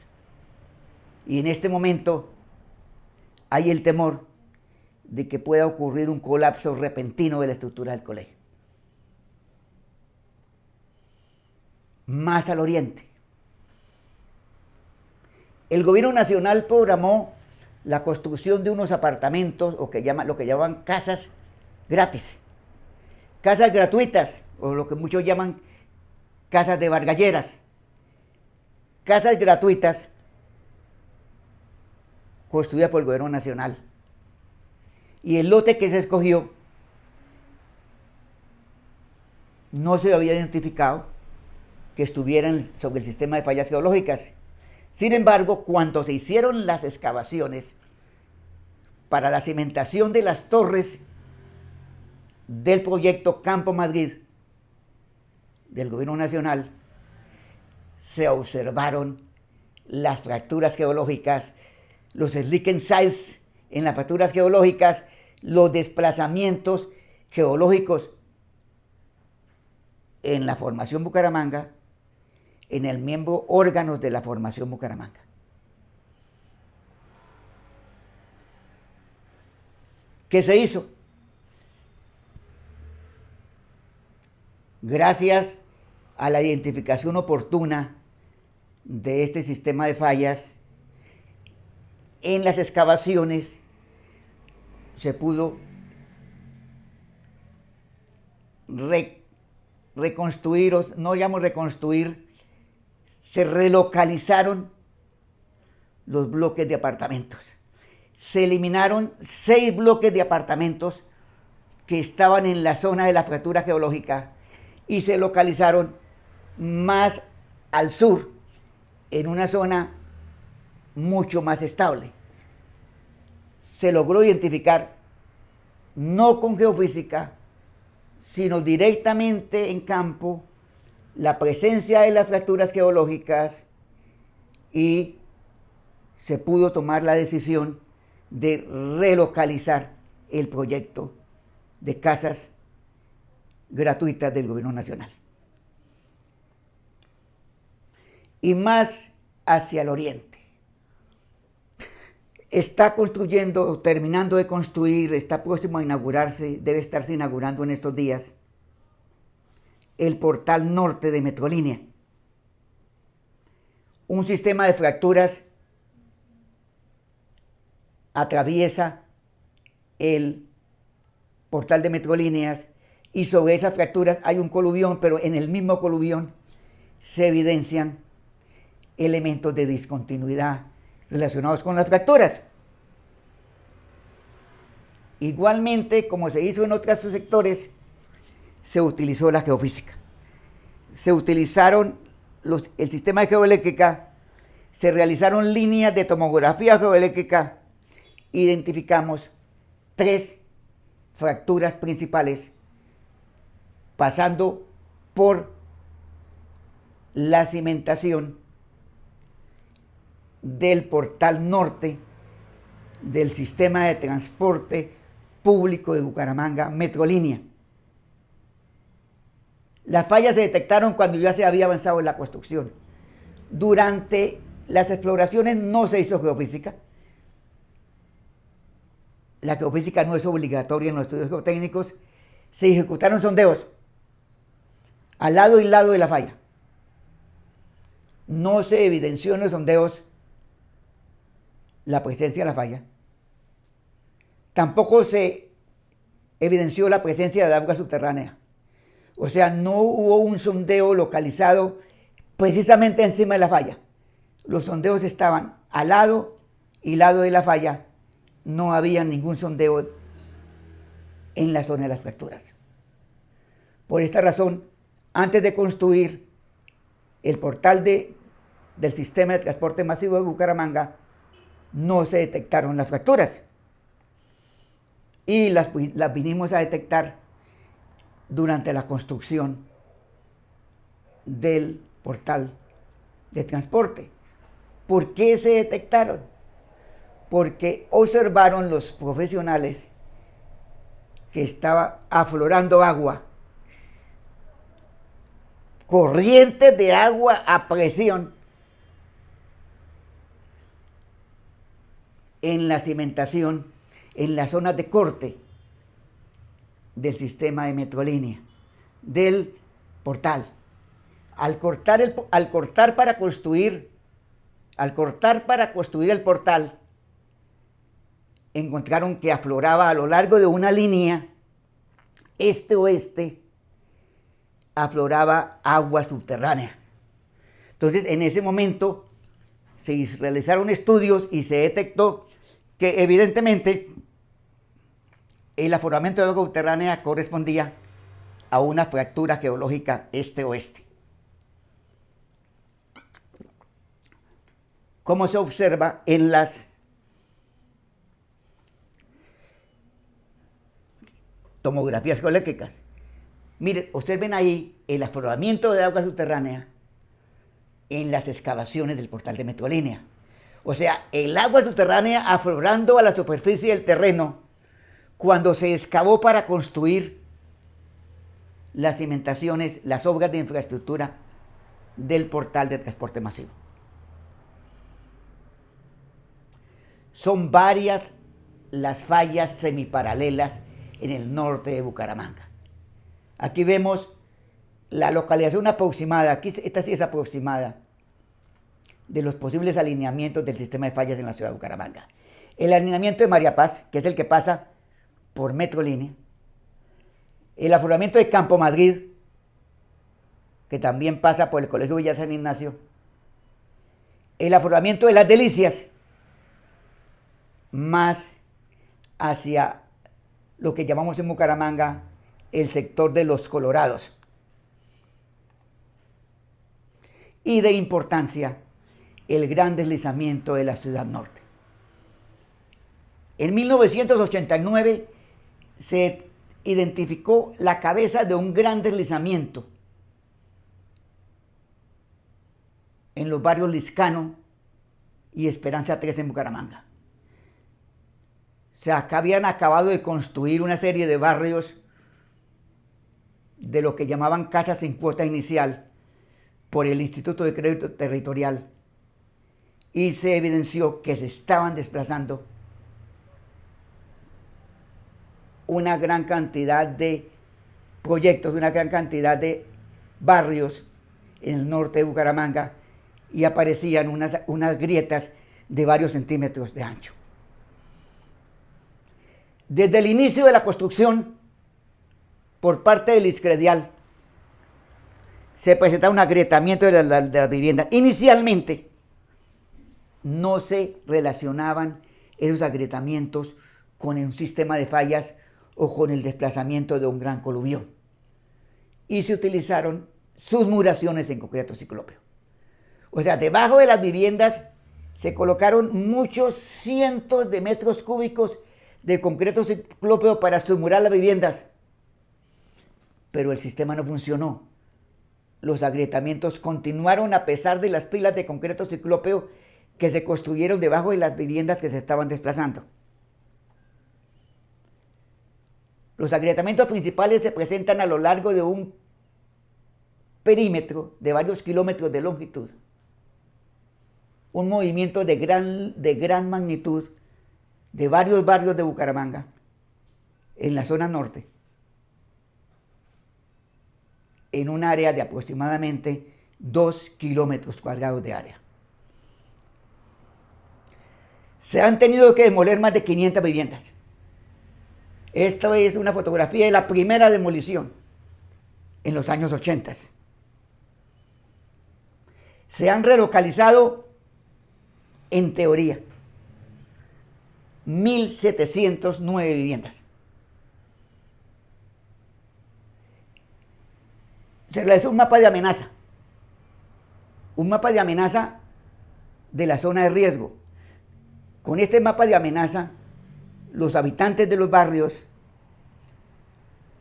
Y en este momento hay el temor de que pueda ocurrir un colapso repentino de la estructura del colegio. Más al oriente. El gobierno nacional programó la construcción de unos apartamentos, o lo que llaman casas gratis, casas gratuitas, o lo que muchos llaman casas de vargalleras, casas gratuitas construidas por el gobierno nacional. Y el lote que se escogió no se había identificado que estuvieran sobre el sistema de fallas geológicas. Sin embargo, cuando se hicieron las excavaciones para la cimentación de las torres del proyecto Campo Madrid del gobierno nacional, se observaron las fracturas geológicas, los slicken sites en las fracturas geológicas, los desplazamientos geológicos en la formación Bucaramanga, en el miembro órganos de la formación Bucaramanga. ¿Qué se hizo? Gracias a la identificación oportuna de este sistema de fallas, en las excavaciones se pudo reconstruir, o no llamo reconstruir, se relocalizaron los bloques de apartamentos. Se eliminaron 6 bloques de apartamentos que estaban en la zona de la fractura geológica y se localizaron más al sur, en una zona mucho más estable. Se logró identificar, no con geofísica, sino directamente en campo, la presencia de las fracturas geológicas, y se pudo tomar la decisión de relocalizar el proyecto de casas gratuitas del gobierno nacional. Y más hacia el oriente. Está construyendo, terminando de construir, está próximo a inaugurarse, debe estarse inaugurando en estos días, el portal norte de Metrolínea. Un sistema de fracturas atraviesa el portal de Metrolíneas y sobre esas fracturas hay un coluvión, pero en el mismo coluvión se evidencian elementos de discontinuidad relacionados con las fracturas. Igualmente, como se hizo en otros sectores, se utilizó la geofísica. Se utilizaron el sistema de geoeléctrica, se realizaron líneas de tomografía geoeléctrica, identificamos 3 fracturas principales, pasando por la cimentación del portal norte del sistema de transporte público de Bucaramanga, Metrolínea. Las fallas se detectaron cuando ya se había avanzado en la construcción. Durante las exploraciones no se hizo geofísica. La geofísica no es obligatoria en los estudios geotécnicos. Se ejecutaron sondeos al lado y lado de la falla. No se evidenció en los sondeos la presencia de la falla. Tampoco se evidenció la presencia de agua subterránea. O sea, no hubo un sondeo localizado precisamente encima de la falla. Los sondeos estaban al lado y lado de la falla. No había ningún sondeo en la zona de las fracturas. Por esta razón, antes de construir el portal del sistema de transporte masivo de Bucaramanga, no se detectaron las fracturas. Y las vinimos a detectar durante la construcción del portal de transporte. ¿Por qué se detectaron? Porque observaron los profesionales que estaba aflorando agua corrientes de agua a presión en la cimentación, en las zonas de corte del sistema de Metrolínea, del portal. Al cortar para construir el portal, encontraron que afloraba a lo largo de una línea este-oeste, afloraba agua subterránea. Entonces, en ese momento se realizaron estudios y se detectó que evidentemente el afloramiento de agua subterránea correspondía a una fractura geológica este-oeste. Como se observa en las tomografías geológicas. Miren, ustedes ven ahí el afloramiento de agua subterránea en las excavaciones del portal de Metrolínea. O sea, el agua subterránea aflorando a la superficie del terreno cuando se excavó para construir las cimentaciones, las obras de infraestructura del portal de transporte masivo. Son varias las fallas semiparalelas en el norte de Bucaramanga. Aquí vemos la localización aproximada, aquí esta sí es aproximada, de los posibles alineamientos del sistema de fallas en la ciudad de Bucaramanga. El alineamiento de María Paz, que es el que pasa por Metrolínea. El afloramiento de Campo Madrid, que también pasa por el Colegio Villar San Ignacio. El afloramiento de Las Delicias, más hacia lo que llamamos en Bucaramanga el sector de Los Colorados. Y de importancia, el gran deslizamiento de la Ciudad Norte. En 1989 se identificó la cabeza de un gran deslizamiento en los barrios Liscano y Esperanza 3 en Bucaramanga. O sea, acá habían acabado de construir una serie de barrios de lo que llamaban casas sin cuota inicial por el Instituto de Crédito Territorial, y se evidenció que se estaban desplazando una gran cantidad de proyectos, una gran cantidad de barrios en el norte de Bucaramanga, y aparecían unas grietas de varios centímetros de ancho. Desde el inicio de la construcción por parte del Iscredial se presentaba un agrietamiento de las viviendas. Inicialmente no se relacionaban esos agrietamientos con un sistema de fallas o con el desplazamiento de un gran coluvión, y se utilizaron submuraciones en concreto ciclópeo. O sea, debajo de las viviendas se colocaron muchos cientos de metros cúbicos de concreto ciclópeo para submurar las viviendas, pero el sistema no funcionó. Los agrietamientos continuaron a pesar de las pilas de concreto ciclópeo que se construyeron debajo de las viviendas que se estaban desplazando. Los agrietamientos principales se presentan a lo largo de un perímetro de varios kilómetros de longitud. Un movimiento de gran magnitud de varios barrios de Bucaramanga en la zona norte, en un área de aproximadamente 2 kilómetros cuadrados de área. Se han tenido que demoler más de 500 viviendas. Esta es una fotografía de la primera demolición en los años 80. Se han relocalizado, en teoría, 1.709 viviendas. Se realizó un mapa de amenaza de la zona de riesgo. Con este mapa de amenaza, los habitantes de los barrios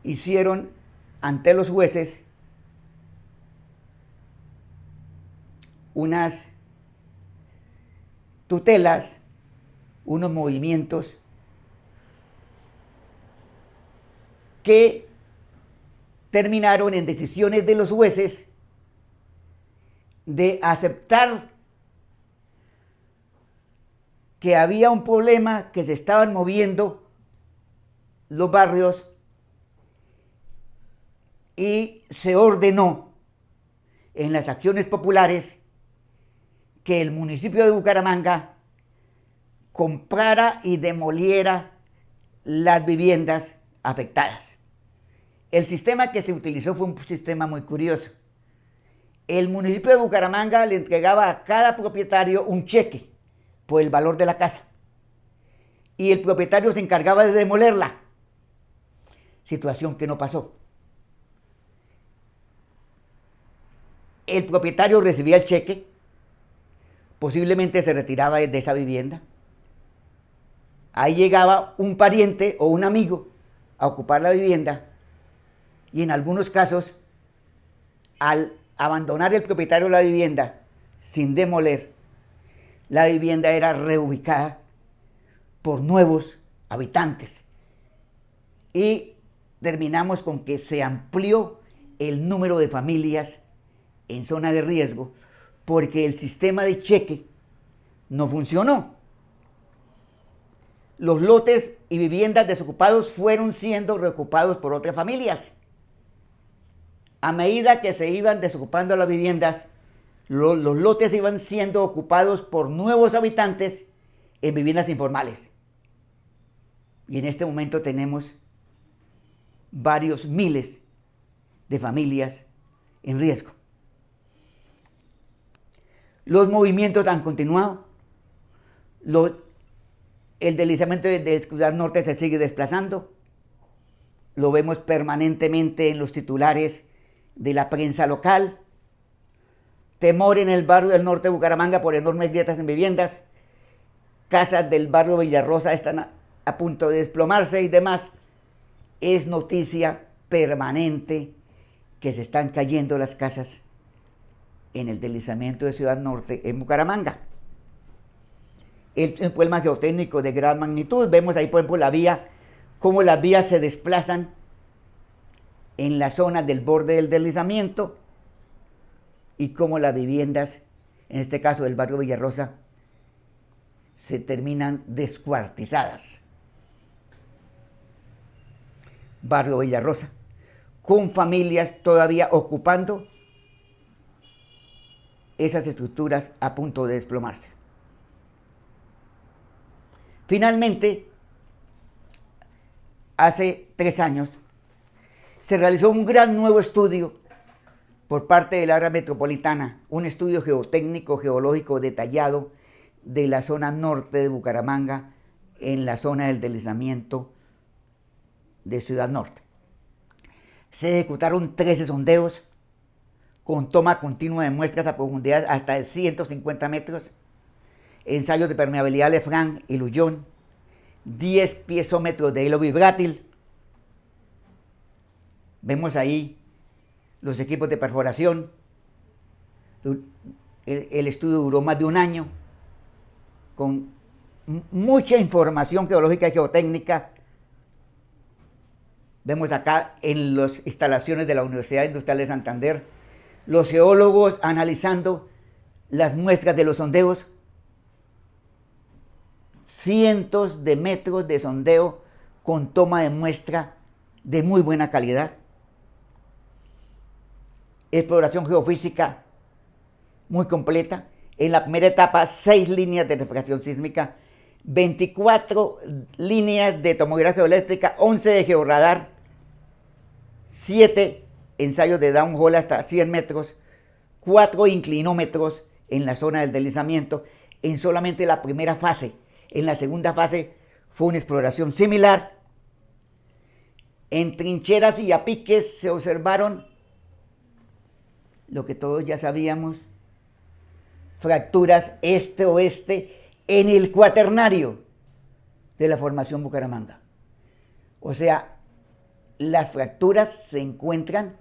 hicieron ante los jueces unas tutelas, unos movimientos que terminaron en decisiones de los jueces de aceptar que había un problema, que se estaban moviendo los barrios, y se ordenó en las acciones populares que el municipio de Bucaramanga comprara y demoliera las viviendas afectadas. El sistema que se utilizó fue un sistema muy curioso. El municipio de Bucaramanga le entregaba a cada propietario un cheque por el valor de la casa y el propietario se encargaba de demolerla, situación que no pasó. El propietario recibía el cheque, posiblemente se retiraba de esa vivienda, ahí llegaba un pariente o un amigo a ocupar la vivienda y en algunos casos, al abandonar el propietario la vivienda sin demoler, la vivienda era reubicada por nuevos habitantes y terminamos con que se amplió el número de familias en zona de riesgo porque el sistema de cheque no funcionó. Los lotes y viviendas desocupados fueron siendo reocupados por otras familias. A medida que se iban desocupando las viviendas, los lotes iban siendo ocupados por nuevos habitantes en viviendas informales. Y en este momento tenemos varios miles de familias en riesgo. Los movimientos han continuado. El deslizamiento de Ciudad Norte se sigue desplazando. Lo vemos permanentemente en los titulares de la prensa local. Temor en el barrio del norte de Bucaramanga por enormes grietas en viviendas. Casas del barrio Villarrosa están a punto de desplomarse y demás. Es noticia permanente que se están cayendo las casas en el deslizamiento de Ciudad Norte en Bucaramanga. El problema geotécnico de gran magnitud. Vemos ahí, por ejemplo, la vía, cómo las vías se desplazan en la zona del borde del deslizamiento y cómo las viviendas, en este caso del barrio Villarrosa, se terminan descuartizadas. Barrio Villarrosa, con familias todavía ocupando esas estructuras a punto de desplomarse. Finalmente, hace 3 años, se realizó un gran nuevo estudio por parte del área metropolitana, un estudio geotécnico, geológico detallado de la zona norte de Bucaramanga, en la zona del deslizamiento de Ciudad Norte. Se ejecutaron 13 sondeos con toma continua de muestras a profundidad hasta de 150 metros, ensayos de permeabilidad Lefranc y Lullón, 10 piezómetros de hilo vibrátil. Vemos ahí los equipos de perforación. El estudio duró más de 1 año, con mucha información geológica y geotécnica. Vemos acá en las instalaciones de la Universidad Industrial de Santander, los geólogos analizando las muestras de los sondeos. Cientos de metros de sondeo con toma de muestra de muy buena calidad. Exploración geofísica muy completa. En la primera etapa, 6 líneas de refracción sísmica, 24 líneas de tomografía geoeléctrica, 11 de georradar, 7 ensayos de downhole hasta 100 metros, 4 inclinómetros en la zona del deslizamiento en solamente la primera fase. En la segunda fase fue una exploración similar. En trincheras y a piques se observaron lo que todos ya sabíamos: fracturas este-oeste en el cuaternario de la formación Bucaramanga. O sea, las fracturas se encuentran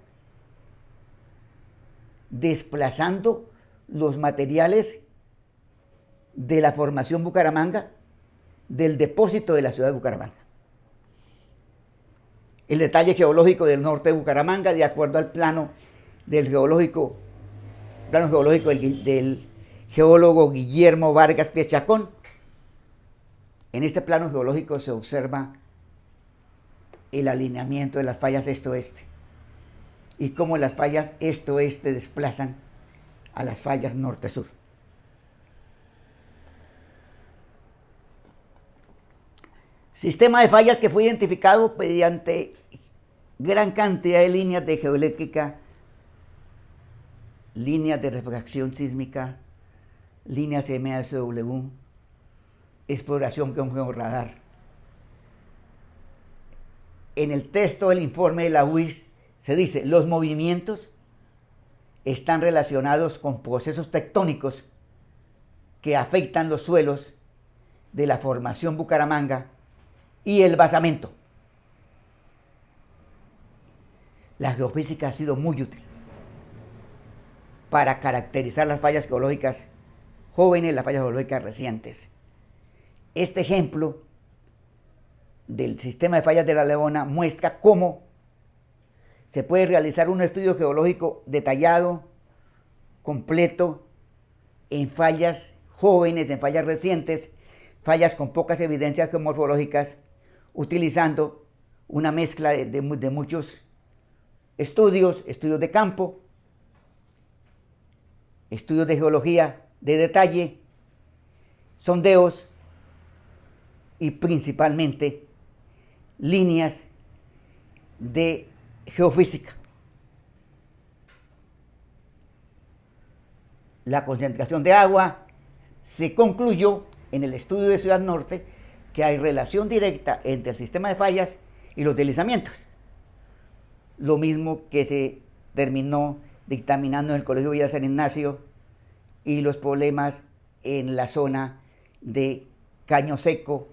desplazando los materiales de la formación Bucaramanga del depósito de la ciudad de Bucaramanga. El detalle geológico del norte de Bucaramanga, de acuerdo al plano del geológico plano geológico del geólogo Guillermo Vargas Piechacón. En este plano geológico se observa el alineamiento de las fallas este-oeste y cómo las fallas este-oeste desplazan a las fallas norte-sur. Sistema de fallas que fue identificado mediante gran cantidad de líneas de geoeléctrica, líneas de refracción sísmica, líneas MASW, exploración con georradar. En el texto del informe de la UIS se dice: los movimientos están relacionados con procesos tectónicos que afectan los suelos de la formación Bucaramanga y el basamento. La geofísica ha sido muy útil para caracterizar las fallas geológicas jóvenes, las fallas geológicas recientes. Este ejemplo del sistema de fallas de La Leona muestra cómo se puede realizar un estudio geológico detallado, completo, en fallas jóvenes, en fallas recientes, fallas con pocas evidencias geomorfológicas, utilizando una mezcla de muchos estudios de campo, estudios de geología de detalle, sondeos y principalmente líneas de geofísica. La concentración de agua se concluyó en el estudio de Ciudad Norte que hay relación directa entre el sistema de fallas y los deslizamientos. Lo mismo que se terminó dictaminando en el Colegio Villa San Ignacio y los problemas en la zona de Caño Seco,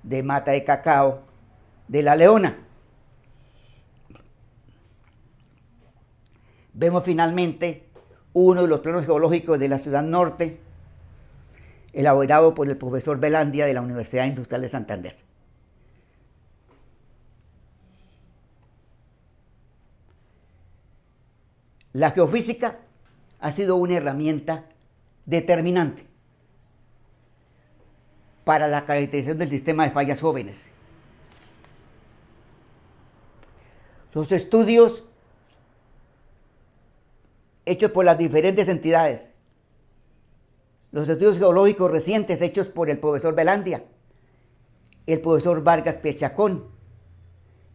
de Mata de Cacao, de La Leona. Vemos finalmente uno de los planos geológicos de la Ciudad Norte, elaborado por el profesor Velandia de la Universidad Industrial de Santander. La geofísica ha sido una herramienta determinante para la caracterización del sistema de fallas jóvenes. Los estudios hechos por las diferentes entidades, los estudios geológicos recientes hechos por el profesor Velandia, el profesor Vargas Piechacón,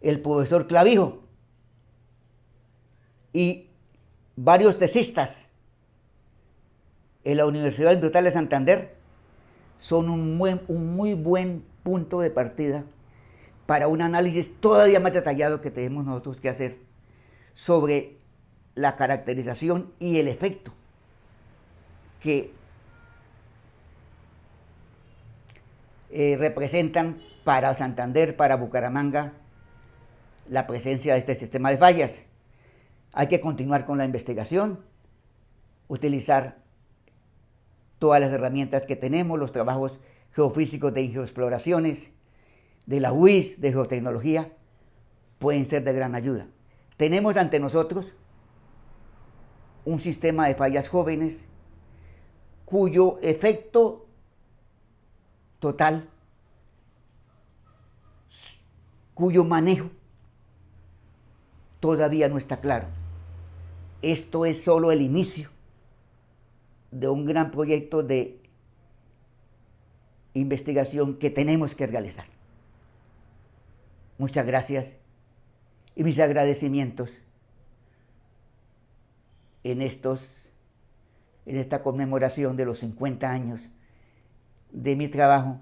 el profesor Clavijo y varios tesistas en la Universidad Industrial de Santander son un muy buen punto de partida para un análisis todavía más detallado que tenemos nosotros que hacer sobre la caracterización y el efecto que representan para Santander, para Bucaramanga, la presencia de este sistema de fallas. Hay que continuar con la investigación, utilizar todas las herramientas que tenemos, los trabajos geofísicos de geoexploraciones, de la UIS, de geotecnología, pueden ser de gran ayuda. Tenemos ante nosotros un sistema de fallas jóvenes cuyo efecto total, cuyo manejo todavía no está claro. Esto es solo el inicio de un gran proyecto de investigación que tenemos que realizar. Muchas gracias y mis agradecimientos en esta conmemoración de los 50 años de mi trabajo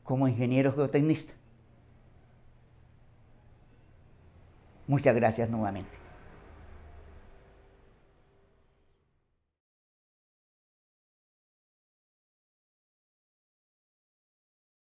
como ingeniero geotecnista. Muchas gracias nuevamente.